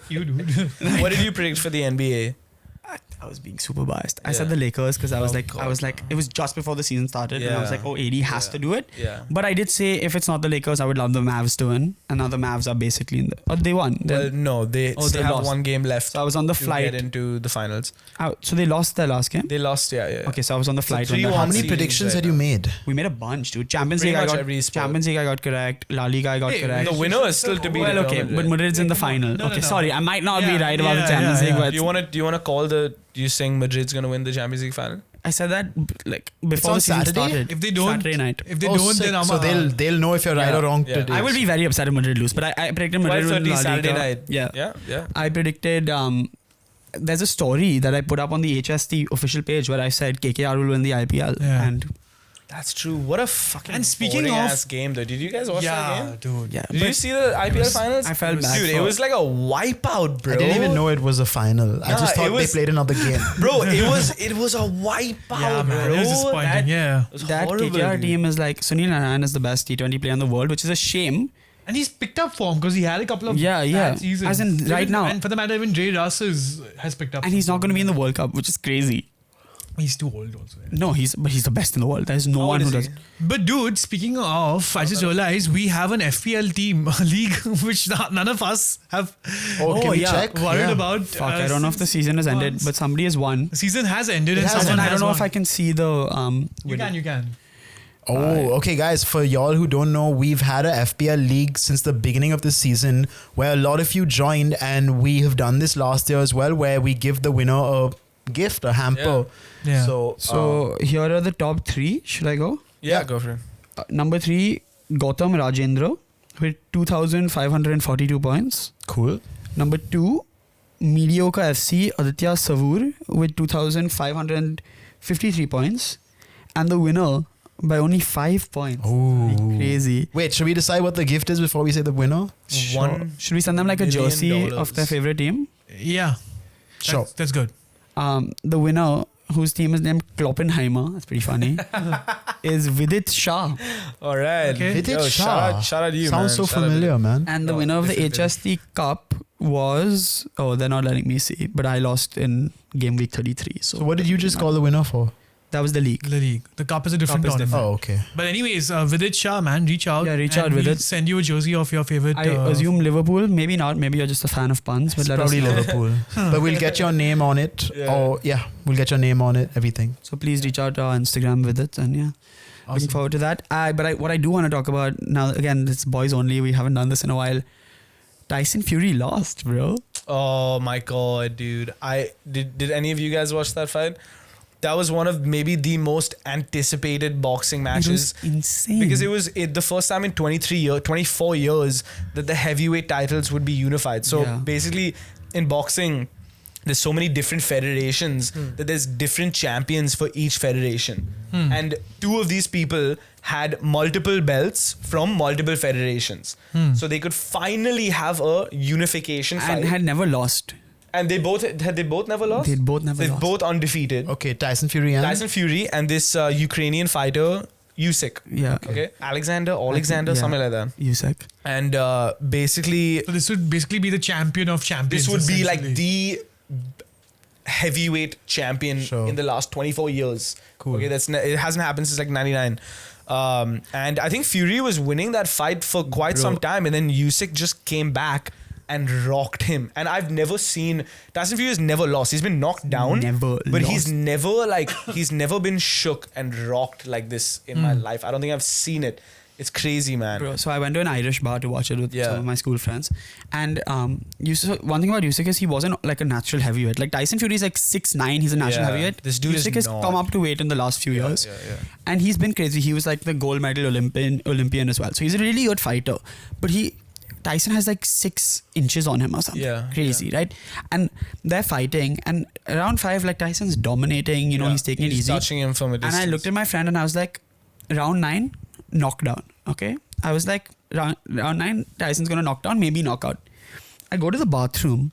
You dude. What did you predict for the NBA? I was being super biased. I Yeah. said the Lakers because I was Oh, like, God. it was just before the season started, and I was Yeah. like, oh, AD has to do it. Yeah. But I did say if it's not the Lakers, I would love the Mavs to win. And now the Mavs are basically in the. Oh, they won. Well, no, they Oh, still they have lost. one game left So I was on the to flight. get into the finals. So they lost their last game. They lost, yeah. Okay, so I was on the flight. when that 3-1 How happened. many seedings predictions right had you now. made? We made a bunch, dude. Champions Pretty League, I much got every sport. Champions League, I got correct. La Liga, I got correct. The winner is still to be Well, okay, determined, but right? Madrid's in the final. No, okay, no. sorry, I might not be Yeah, right about the yeah, Champions yeah, League, yeah. but Do you want to call you saying Madrid's gonna win the Champions League final? I said that like before on the season Saturday? started. If they don't, Saturday night. if they Oh, don't, sick. then I'm so they'll know if you're right Yeah. or wrong Yeah. today. I will be very upset if Madrid lose, but I predicted Madrid would 12:30 win La Saturday Liga. night. Yeah. Yeah. I predicted. There's a story that I put up on the HST official page where I said KKR will win the IPL, Yeah. and That's true. What a fucking And speaking boring of- ass game though. Did you guys watch that game? dude. yeah, Did you see the IPL finals? I felt bad Dude, it for- was like a wipeout, bro. I didn't even know it was a final. I Nah, just it thought they was- played another game. Bro, it was a wipeout, Yeah, man. bro. It was disappointing. Yeah. It was that horrible, KKR dude. team is like Sunil Narine is the best T20 player in the world, which is a shame. And he's picked up form because he had a couple of Yeah, yeah. bad seasons. As in, right now. And for the matter, even Jay Russ has picked up. And he's not going to be in the World Cup, which is crazy. He's too old also. Yeah. No, he's the best in the world. There's no How one old who is does. he? But dude, speaking of, I just realized we have an FPL team, a league, which none of us have Oh, can we check? worried Yeah. about. Fuck, I don't know if the season has ended, but somebody has won. The season has ended and has someone And I has don't know won. if I can see the You can. Oh, okay, guys. For y'all who don't know, we've had a FPL league since the beginning of the season, where a lot of you joined, and we have done this last year as well, where we give the winner a gift, a hamper. Yeah. So here are the top three. Should I go? Yeah, go for it. Number 3, Gautam Rajendra with 2,542 points. Cool. Number 2, Mediocre FC Aditya Savur with 2,553 points. And the winner by only 5 points. Ooh. Crazy. Wait, should we decide what the gift is before we say the winner? One Should we send them like a $1 jersey million. of their favorite team? Yeah. Sure. That's good. The winner, whose team is named Kloppenheimer, that's pretty funny, is Vidit Shah. All right. Okay. Vidit Yo, Shah. shout out to you, Sounds man. so familiar, man. And the Oh, winner of the this is HST Cup was, they're not letting me see, but I lost in game week 33. So what did you just call the winner for? That was the league. The league. The cup is a different Cup is tournament. Oh, okay. But anyways, Vidit Shah, man, reach out. Yeah, reach out, and we'll Vidit. send you a jersey of your favorite. I assume Liverpool, maybe not, maybe you're just a fan of puns, but It's let us probably know. Liverpool. But we'll get your name on it. Yeah. Or we'll get your name on it, everything. So please reach out to our Instagram with it, and looking Awesome. forward to that. What I do want to talk about now, again, it's boys only, we haven't done this in a while. Tyson Fury lost, bro. Oh my god, dude! Did any of you guys watch that fight? That was one of maybe the most anticipated boxing matches. It was insane. Because it was the first time in 24 years that the heavyweight titles would be unified. So Yeah. basically, in boxing, there's so many different federations that there's different champions for each federation. And two of these people had multiple belts from multiple federations. So they could finally have a unification fight. and had never lost. And they both never lost? They'd both never They're lost. both undefeated. Okay, Tyson Fury and Tyson Fury and this Ukrainian fighter, Usyk. Yeah. Okay. Alexander, something like that. Usyk. And basically, So this would basically be the champion of champions. this would be like essentially. the heavyweight champion Sure. in the last 24 years. Cool. Okay, it hasn't happened since like 99. And I think Fury was winning that fight for quite some time, and then Usyk just came back and rocked him. And I've never seen Tyson Fury has never lost. He's been knocked down, Never but lost. he's never been shook and rocked like this in my life. I don't think I've seen it. It's crazy, man. Bro, so I went to an Irish bar to watch it with Yeah. some of my school friends. And one thing about Usyk is he wasn't like a natural heavyweight. Like Tyson Fury is like 6'9", he's a natural Yeah. heavyweight. This dude is Usyk has not. come up to weight in the last few years. Yeah. And he's been crazy. He was like the gold medal Olympian as well. So he's a really good fighter. But Tyson has like 6 inches on him or something. Yeah, Crazy, right? And they're fighting. And around 5, like Tyson's dominating. You know, he's taking it easy. touching him from a And distance. I looked at my friend and I was like, round 9, knockdown. Okay? I was like, round 9, Tyson's gonna knock down, maybe knockout. I go to the bathroom,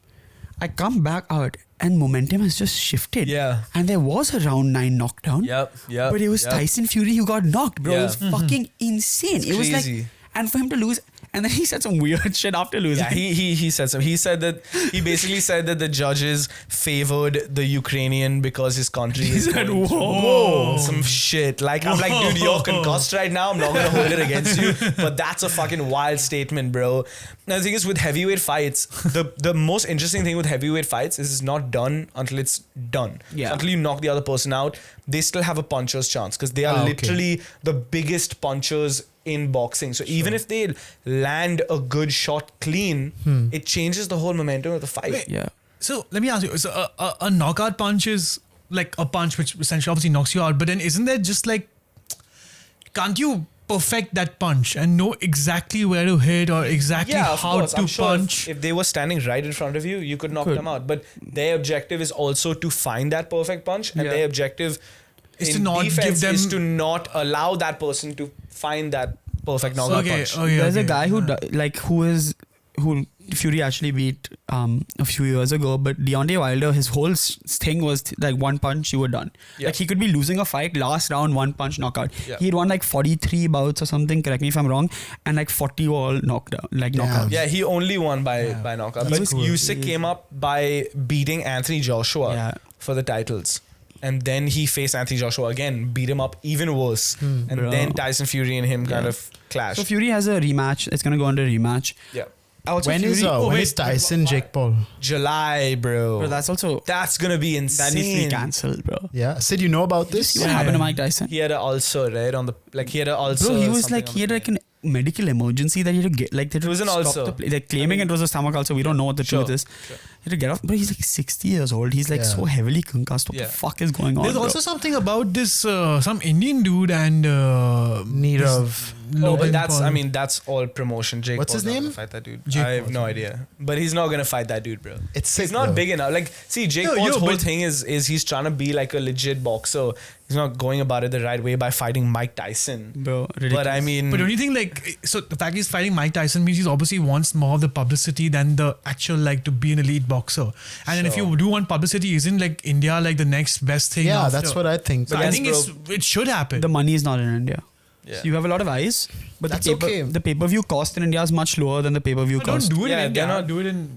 I come back out, and momentum has just shifted. Yeah. And there was a round 9 knockdown. Yep. But it was Tyson Fury who got knocked, bro. Yeah. It was fucking insane. It was like, crazy. and for him to lose, and then he said some weird shit after losing. Yeah, he said so. He said that he basically said that the judges favored the Ukrainian because his country is said, going through "Whoa." some shit. Like I'm like, dude, you're concussed right now. I'm not gonna hold it against you. But that's a fucking wild statement, bro. Now the thing is with heavyweight fights, the most interesting thing with heavyweight fights is it's not done until it's done. Yeah. So until you knock the other person out, they still have a puncher's chance because they are okay. literally the biggest punchers in boxing. So even if they land a good shot clean, it changes the whole momentum of the fight. Wait. Yeah. So let me ask you: so a knockout punch is like a punch which essentially obviously knocks you out, but then isn't there just like, can't you perfect that punch and know exactly where to hit or exactly Yeah, of how course. to I'm sure punch? if they were standing right in front of you, you could knock them out. But their objective is also to find that perfect punch, and Yeah. their objective Is in to not defense give them- is to not allow that person to find that perfect knockout punch. There's a guy who Fury actually beat a few years ago, but Deontay Wilder, his whole thing was like one punch, you were done. Yeah. Like he could be losing a fight, last round, one punch knockout. Yeah. He'd won like 43 bouts or something, correct me if I'm wrong, and like 40 all knockdown, like knockouts. Yeah, he only won by knockout. That's But cool. Usyk came up by beating Anthony Joshua Yeah. for the titles. And then he faced Anthony Joshua again, beat him up even worse. And Bro. then Tyson Fury and him kind Yeah. of clashed. So Fury has a rematch. It's gonna go under rematch. Yeah. Also, when is Fury, Tyson Jake Paul? July, bro. Bro, that's also That's gonna be that insane. needs to be cancelled, bro. Yeah, Sid, you know about this? See what happened to Mike Tyson? He had an ulcer, right? He had an ulcer. Bro, he was something like, on he had the like an medical emergency that he had to get, like, they had to It was an stop ulcer. the play. They're claiming it was a stomach ulcer. We don't know what the Sure, truth is. He had to get off. But he's like 60 years old. He's like Yeah. so heavily concussed. What Yeah. the fuck is going on? There's bro? also something about this some Indian dude and Nirav. Oh, but Logan that's, Paul. that's all promotion. Jake What's Paul's his not name? gonna fight that dude. Jake I have Paul. no idea. But he's not gonna fight that dude, bro. It's He's sick, not though. big enough. Like, see, Jake Yo, Paul's yo, whole but- thing is he's trying to be like a legit boxer. He's not going about it the right way by fighting Mike Tyson. Bro, ridiculous. But I mean, But don't you think like, so the fact he's fighting Mike Tyson means he obviously wants more of the publicity than the actual like to be an elite boxer. And then if Sure. you do want publicity, isn't like India like the next best thing? Yeah, after? that's what I think. So But I yes, think it should happen. the money is not in India. yeah. So you have a lot of eyes, but That's the okay. pay-per-view cost in India is much lower than the pay-per-view But don't cost. do it Yeah, in India. they're not- Do it in.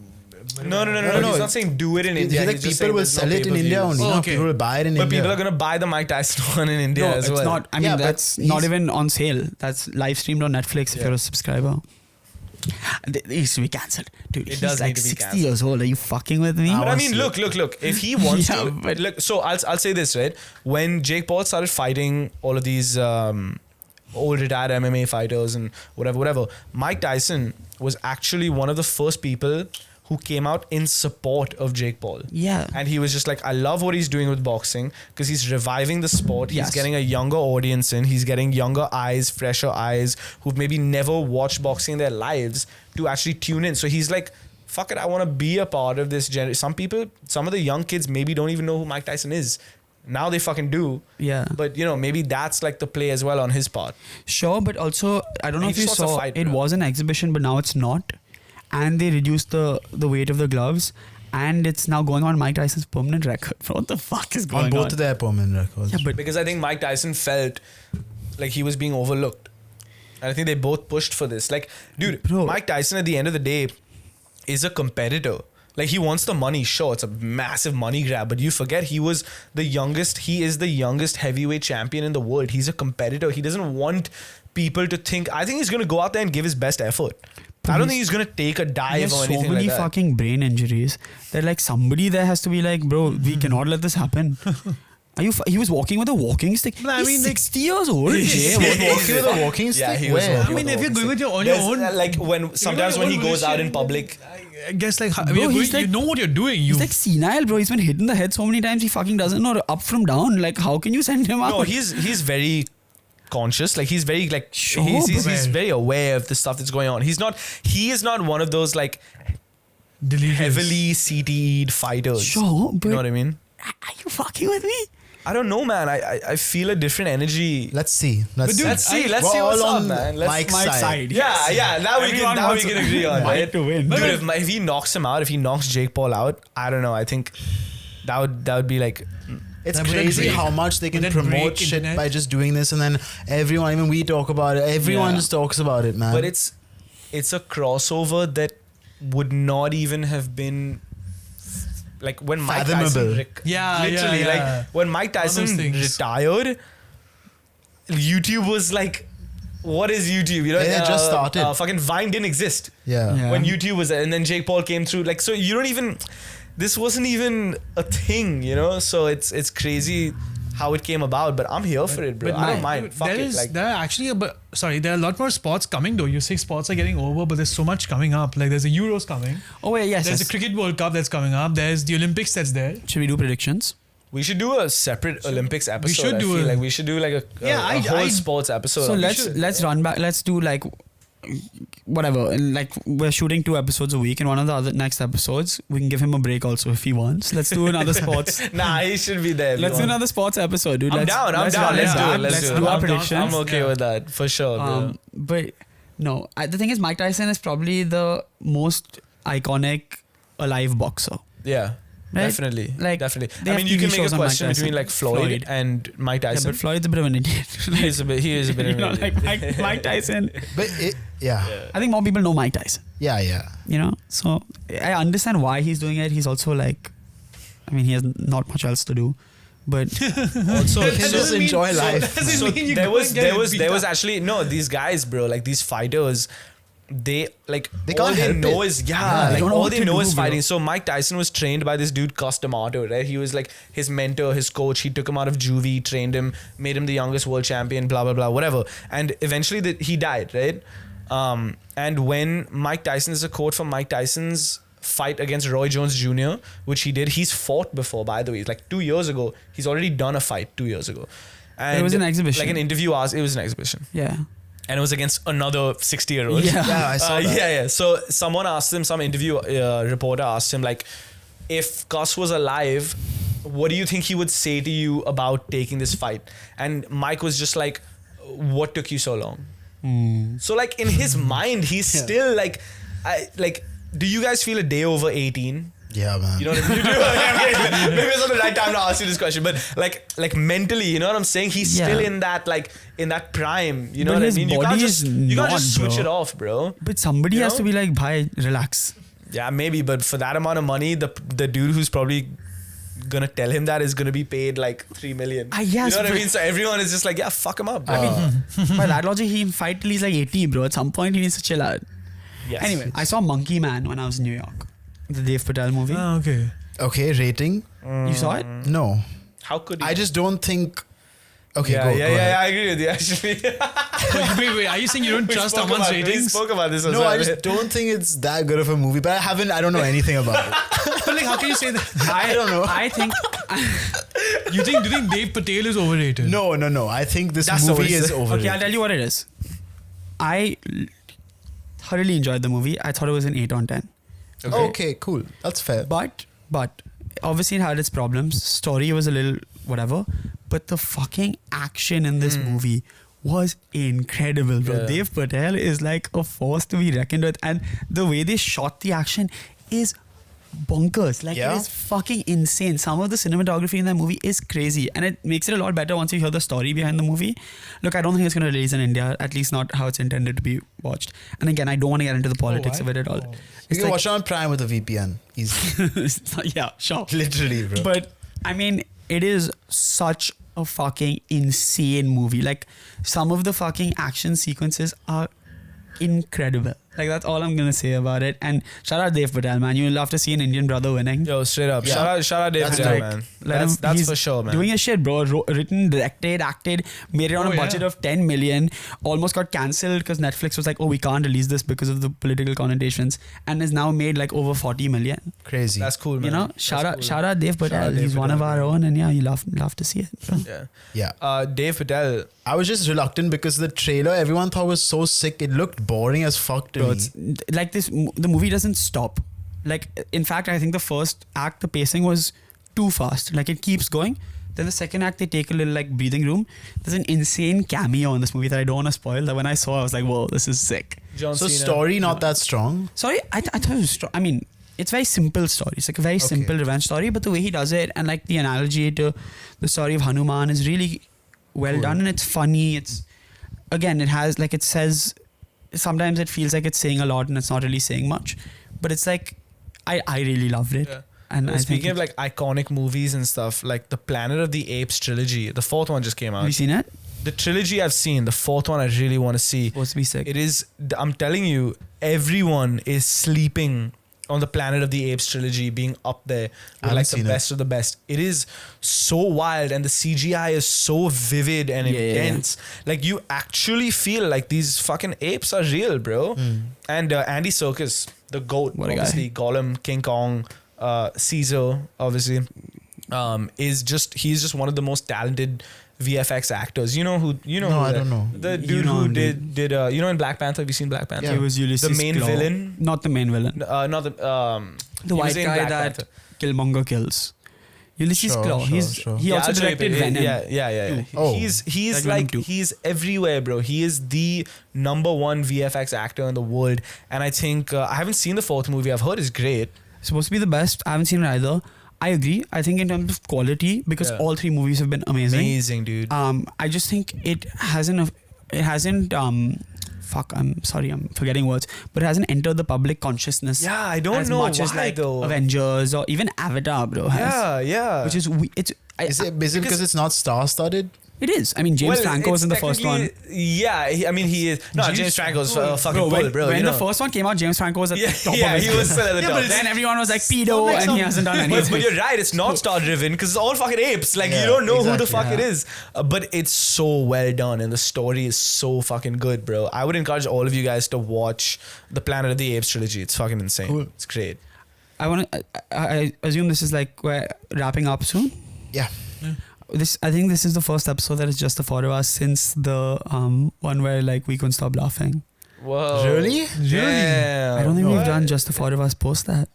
No. No. He's not saying do it in He's India. like He's just people saying will there's sell no it in India pay-per-views. only. Oh, no? okay. People will buy it in But India. people are gonna buy the Mike Tyson one in India No, as it's well. not. I mean, Yeah, but that's not he's- even on sale. That's live streamed on Netflix if Yeah. you're a subscriber. It needs to be cancelled. Dude, It he's does like need to be 60 cancelled. years old. Are you fucking with me? But I honestly. mean, look. If he wants Yeah, to, but- look. So I'll say this, right? When Jake Paul started fighting all of these old retired MMA fighters and whatever. Mike Tyson was actually one of the first people who came out in support of Jake Paul. Yeah. And he was just like, I love what he's doing with boxing because he's reviving the sport. He's Yes. getting a younger audience in. He's getting younger eyes, fresher eyes who've maybe never watched boxing in their lives to actually tune in. So he's like, fuck it, I want to be a part of this generation. Some of the young kids maybe don't even know who Mike Tyson is. Now they fucking do. Yeah. But, maybe that's like the play as well on his part. Sure, but also, I don't know He if you just wants to saw, fight, it bro. was an exhibition, but now it's not. And they reduced the weight of the gloves. And it's now going on Mike Tyson's permanent record. Bro, what the fuck is going On on? both of their permanent records. Yeah, but Because I think Mike Tyson felt like he was being overlooked. And I think they both pushed for this. Like, dude, Bro. Mike Tyson at the end of the day is a competitor. Like, he wants the money, sure, it's a massive money grab, but you forget he is the youngest heavyweight champion in the world. He's a competitor. He doesn't want people to think, I think he's going to go out there and give his best effort. I don't think he's going to take a he dive has or so anything many like that. fucking brain injuries that like somebody there has to be like, bro, we cannot let this happen. He was walking with a walking stick. But I He's mean, like- 60 years old. Yeah, walking with a walking stick. Yeah, he was Where? walking I mean, with if a you're going with your on There's, your own, like sometimes when he goes out in public, I guess like Bro, you're he's going, like- you know what you're doing. He's like senile, bro. He's been hit in the head so many times he fucking doesn't know up from down. Like, how can you send him out? no, he's very conscious. Like, he's very like Sure, he's but- very aware of the stuff that's going on. He is not one of those like delirious. heavily CTE'd fighters. Sure, but You know what I mean? are you fucking with me? I don't know, man. I feel a different energy. Let's see. Let's see we're what's all up, on man. Mike's side. Yeah. Now Everyone we wants can agree on Mike right. to win. Dude, if he knocks him out, if he knocks Jake Paul out, I don't know. I think that would be like. It's Would that crazy break- how much they can would that promote break shit internet? by just doing this, and then everyone, even we talk about it. Everyone Yeah. just talks about it, man. But it's a crossover that would not even have been like when Mike Tyson Fathomable. Yeah, literally yeah. like when Mike Tyson those things. retired, YouTube was like, what is YouTube? You know, It had just started. Fucking Vine didn't exist Yeah. when YouTube was there, and then Jake Paul came through. Like, so you don't even. This wasn't even a thing, you know. So it's crazy how it came about, but I'm here for it, bro. but I don't my- mind. Fuck there it. is Like, there are actually there are a lot more sports coming though. You say sports are getting over, but there's so much coming up. Like there's the Euros coming. Oh, wait, yes. There's yes. the Cricket World Cup that's coming up. There's the Olympics that's there. Should we do predictions? we should do a separate Olympics episode. should I do feel a- like we should do like a Yeah, whole I- sports episode. So on it. let's run back. Let's do like whatever. And like we're shooting 2 episodes a week, and one of the other next episodes we can give him a break also if he wants. Let's do another sports. Nah, he should be there. if Let's you do want. another sports episode, dude. I'm let's, down. Let's Let's run do it. back. Let's Let's do do it. our I'm down. predictions. I'm okay with that for sure, bro. But no, the thing is, Mike Tyson is probably the most iconic alive boxer. Yeah. Right? Definitely. Like, Definitely. they I have mean, you TV can make shows a on Mike question Tyson. between like Floyd and Mike Yeah, Tyson. but Floyd's a bit of an idiot. he is a bit you know, of an like Mike Tyson. but yeah. I think more people know Mike Tyson. Yeah. You know, so I understand why he's doing it. He's also like, I mean, he has not much else to do, but Also, He can so- just enjoy life. Doesn't so mean you there go was and get there it was beat there was up. actually no, these guys, bro, like these fighters, they like They all can't they help know it. is Yeah, they like don't know all what they to know do, is bro. fighting. So Mike Tyson was trained by this dude Cus D'Amato, right? He was like his mentor, his coach. He took him out of juvie, trained him, made him the youngest world champion, blah blah blah, whatever. And eventually he died, right? And when Mike Tyson, is a quote from Mike Tyson's fight against Roy Jones Jr., which he did. He's fought before, by the way. Like 2 years ago, he's already done a fight 2 years ago. And it was an exhibition. Like an interview asked, it was an exhibition. yeah. And it was against another 60-year-old. Yeah. Yeah, I saw that. Yeah. So someone asked him, some interview reporter asked him, like, if Cus was alive, what do you think he would say to you about taking this fight? And Mike was just like, what took you so long? So like in his mind, he's still like, do you guys feel a day over 18? Yeah, man. You know what I mean? You do. Okay, maybe it's not the right time to ask you this question, but like mentally, you know what I'm saying? He's Yeah. still in that prime. You know But what I his mean? You can't body just is you can't not, just switch bro. it off, bro. But somebody You has know? to be like, bhai, relax. Yeah, maybe, but for that amount of money, the dude who's probably gonna tell him that is gonna be paid like 3 million. Yes, you know what I but- mean? So everyone is just like, yeah, fuck him up, bro. By that logic, he can fight till he's like 80, bro. At some point, he needs to chill out. Yes. Anyway, I saw Monkey Man when I was in New York. The Dev Patel movie. Ah, okay. Okay, rating? You saw it? No. How could you? I just don't think Okay, yeah, go ahead. I agree with you actually. Wait, are you saying you don't We trust spoke Aman's about- We ratings? spoke about this as No, well. I just don't think it's that good of a movie. But I don't know anything about it. But like, how can you say that? I don't know. I think Do you think Dave Patel is overrated? No. I think this That's movie overrated. is overrated. okay, I'll tell you what it is. I thoroughly enjoyed the movie. I thought it was an 8 on 10. Okay, cool. That's fair. But obviously it had its problems. Story was a little whatever. But the fucking action in this movie was incredible, bro. Yeah. Dev Patel is like a force to be reckoned with. And the way they shot the action is bonkers. Like, Yeah. it is fucking insane. Some of the cinematography in that movie is crazy. And it makes it a lot better once you hear the story behind the movie. Look, I don't think it's going to release in India. At least not how it's intended to be watched. And again, I don't want to get into the politics of it at all. You It's can like, watch it on Prime with a VPN. Easy. yeah, sure. Literally, bro. But I mean, it is such a fucking insane movie. Like, some of the fucking action sequences are incredible. Like, that's all I'm gonna say about it. And shout out Dev Patel, man. You love to see an Indian brother winning. Yo, straight up. Yeah. Shout out Dave That's Patel, like- man. Let him- That's he's for sure, man. Doing his shit, bro. Written, directed, acted, made it on Oh, a budget yeah. of 10 million. Almost got cancelled because Netflix was like, oh, we can't release this because of the political connotations. And has now made like over 40 million. Crazy. That's cool, man. You know, That's shout cool. out Dev Patel. out Dev He's one of Patel, our man. own. And yeah, you love to see it, bro. Yeah. Yeah. Dave Patel. I was just reluctant because the trailer everyone thought was so sick. It looked boring as fuck to Bro, me. it's like this. The movie doesn't stop. Like, in fact, I think the first act, the pacing was too fast. Like, it keeps going. Then the second act, they take a little like breathing room. There's an insane cameo in this movie that I don't want to spoil. That when I saw, I was like, whoa, this is sick. John So Cena. story not that strong. Sorry, I thought it was strong. I mean, it's very simple story. It's like a very simple revenge story. But the way he does it, and like the analogy to the story of Hanuman is really well done, and it's funny. It's, again, it has like, it says, sometimes it feels like it's saying a lot and it's not really saying much, but it's like, I really loved it. Yeah. And I think Speaking of like iconic movies and stuff, like the Planet of the Apes trilogy, the fourth one just came have you out. seen it? The trilogy I've seen, the fourth one I really want to see. Supposed to be sick. It is, I'm telling you, everyone is sleeping on the Planet of the Apes trilogy being up there with haven't like the seen it. best of the best. It is so wild and the CGI is so vivid and Yeah, yeah, yeah. intense. Like, you actually feel like these fucking apes are real, bro. And Andy Serkis, the GOAT, What a guy. obviously, Gollum, King Kong, Caesar, obviously, he's just one of the most talented VFX actors. You know who? You know? No, who I that- don't know. The You dude know who him, did you know in Black Panther? Have you seen Black Panther? Yeah. It was Ulysses The main Claw. villain? Not the main villain. Not the The he white was in guy Black that Panther. Killmonger kills. Ulysses Sure, Claw. sure, He's sure. he Yeah, also I'll show you a directed picture. Venom. Yeah. Oh. He's Like Venom like 2. he's everywhere, bro. He is the number one VFX actor in the world, and I think I haven't seen the fourth movie. I've heard it's great. Supposed to be the best. I haven't seen it either. I agree. I think in terms of quality, because Yeah. all three movies have been amazing. Dude. I just think it hasn't fuck, I'm sorry, I'm forgetting words, but it hasn't entered the public consciousness Yeah, I don't as know much why as like though. Avengers or even Avatar, bro, has. Yeah. Which is Is it because it's not star-studded? it is. I mean, James Franco was in the first one. Yeah, he is. No, James Franco's fucking bull, bro. when you the know. first one came out, James Franco was at the top yeah, of his he was game. still at the top. Then everyone was like pedo, and he hasn't done anything. But you're right, it's not star driven because it's all fucking apes. Like, you Yeah, don't know who the exactly. fuck it is. But it's so well done and the story is so fucking good, bro. I would encourage all of you guys to watch the Planet of the Apes trilogy. It's fucking insane. Cool. It's great. I assume this is like we're wrapping up soon. Yeah. I think this is the first episode that is just the four of us since the one where like we couldn't stop laughing. Whoa. Really? Damn. I don't think no. we've done just the four of us post that.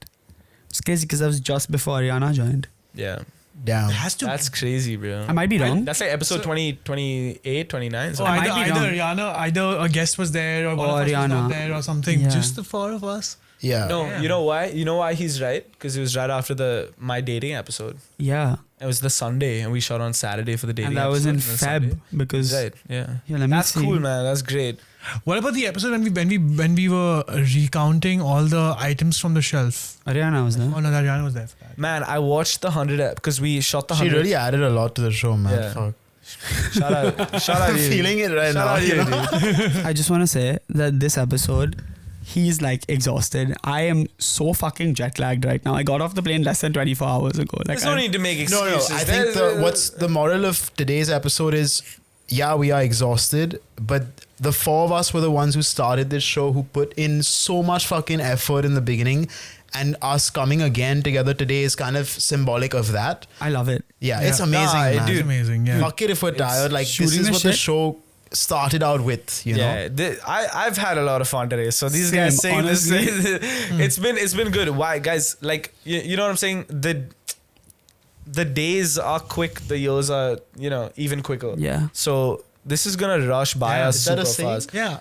It's crazy because that was just before Ariana joined. Yeah. Damn. It has to. That's crazy, bro. I might be wrong. That's like episode 20, 28, 29. Oh, So I might either be wrong. Rihanna, either a guest was there or one Or of us was Rihanna. not there or something. Yeah. Just the four of us. Yeah. no, Yeah. you know why? You know why he's right? Because it was right after the My Dating episode. Yeah. It was the Sunday, and we shot on Saturday for the dating. And that was episode, in and then Sunday. Feb because Right? Yeah. yeah, let me That's see. cool, man. That's great. What about the episode when we were recounting all the items from the shelf? Ariana was there. Oh no, Ariana was there for that. Man, I watched the 100 because we shot the She 100. really added a lot to the show, man. Yeah. Fuck. Shout out, I'm you. feeling it right Shout now. out you you, know? dude. I just want to say that this episode he's like exhausted. I am so fucking jet lagged right now. I got off the plane less than 24 hours ago. Like, There's no need to make No, excuses. I think what's the moral of today's episode is, yeah, we are exhausted, but the four of us were the ones who started this show, who put in so much fucking effort in the beginning, and us coming again together today is kind of symbolic of that. I love it. Yeah, Yeah. it's amazing, Nah, man. It's amazing. Yeah. Fuck it if we're tired. Like, this shooting is the what the shit. show started out with, you know? Yeah, I've had a lot of fun today. So these Same, guys saying honestly. this, it's been good. Why, guys? Like, you know what I'm saying? The days are quick. The years are, even quicker. Yeah. So this is gonna rush by Yeah. us Is that super a saying? fast. Yeah.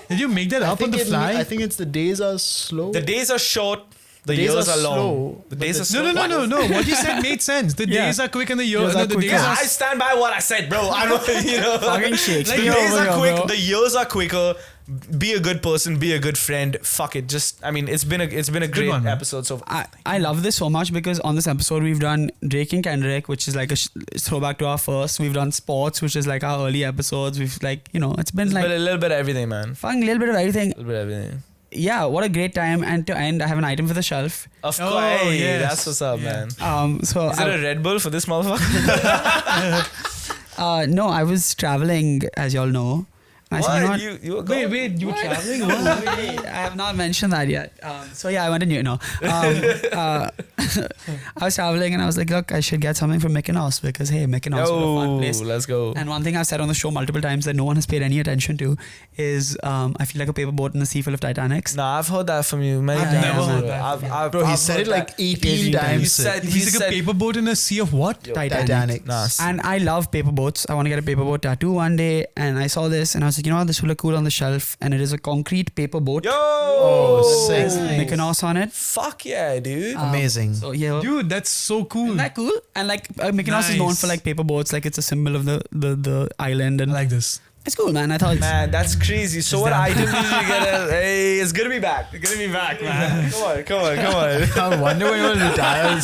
Did you make that up on the fly? I think it's the days are slow. The days are short. The Days years are are long. slow, The but days the- are slow. No. What you said made sense. The Yeah. days are quick and the Years are the quicker. days Yeah, are I stand by what I said, bro. I don't, Fucking Shakespeare. The days over are here, quick. bro. The years are quicker. Be a good person. Be a good friend. Fuck it. It's been a great one, man. episode so far. I love this so much because on this episode we've done Drake and Kendrick, which is like a throwback to our first. We've done sports, which is like our early episodes. We've it's been But like a little bit of everything, man. fucking little bit of everything. A little bit of everything. Yeah, what a great time. And to end, I have an item for the shelf. Of Oh, course. Hey, yes. that's what's up, Yeah. man. So Is it a Red Bull for this motherfucker? no, I was traveling, as y'all know. And I said, you know What? what? You were gone? Wait, you were traveling? Wait, I have not mentioned that yet. So yeah, I went to New York. I was traveling and I was like, look, I should get something from Mykonos because hey, Mykonos is a fun place. Let's go. And one thing I've said on the show multiple times that no one has paid any attention to is I feel like a paper boat in a sea full of Titanics. Nah, I've heard that from you many I've times. never heard bro. that. Bro, he I've said heard it like that. 18 He times. said- He's like a paper boat in a sea of what? Titanic. Nice. And I love paper boats. I want to get a paper boat tattoo one day. And I saw this and I was like, you know what, this will look cool on the shelf. And it is a concrete paper boat. Yo! Oh, sick. Mykonos on it. Fuck yeah, dude. Amazing. So yeah. Dude, that's so cool. Isn't that cool? And like Mykonos is known Nice. for like paper boats. Like it's a symbol of the island. I And like this. it's cool, man. I thought Man, that's crazy. So what item did you get? Hey, it's gonna be back. It's gonna be back, man. Come on. I wonder when you'll retire.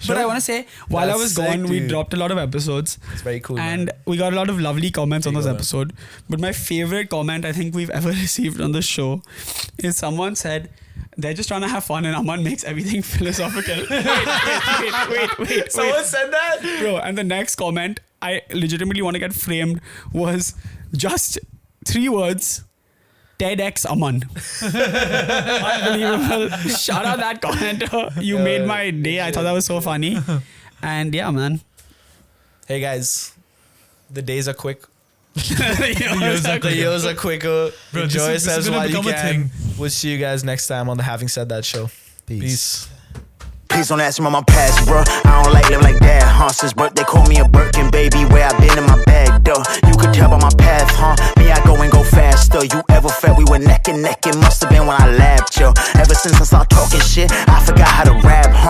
But I want to say, while I That's was sick, gone, we dude. dropped a lot of episodes. It's very cool. And man. we got a lot of lovely comments on There this you go, man. episode. But my favorite comment I think we've ever received on the show is someone said, they're just trying to have fun and Aman makes everything philosophical. wait. Someone said that? Bro, and the next comment I legitimately want to get framed was just 3 words. TEDx Aman. Unbelievable. Shout out that commenter. You made my day. I thought that was so funny. And yeah, man. Hey guys, the days are quick. The The years are quicker. Bro, Enjoy this is yourselves gonna while you become a can. thing. We'll see you guys next time on the Having Said That show. Peace. Please don't ask me about my past, bro. I don't like living like that, huh? Since birth, they call me a Birkin, baby. Where I been in my bag, duh. You could tell by my path, huh? Me, I go and go faster. You ever felt we were neck and neck? It must have been when I laughed, yo. Ever since I started talking shit, I forgot how to rap, huh?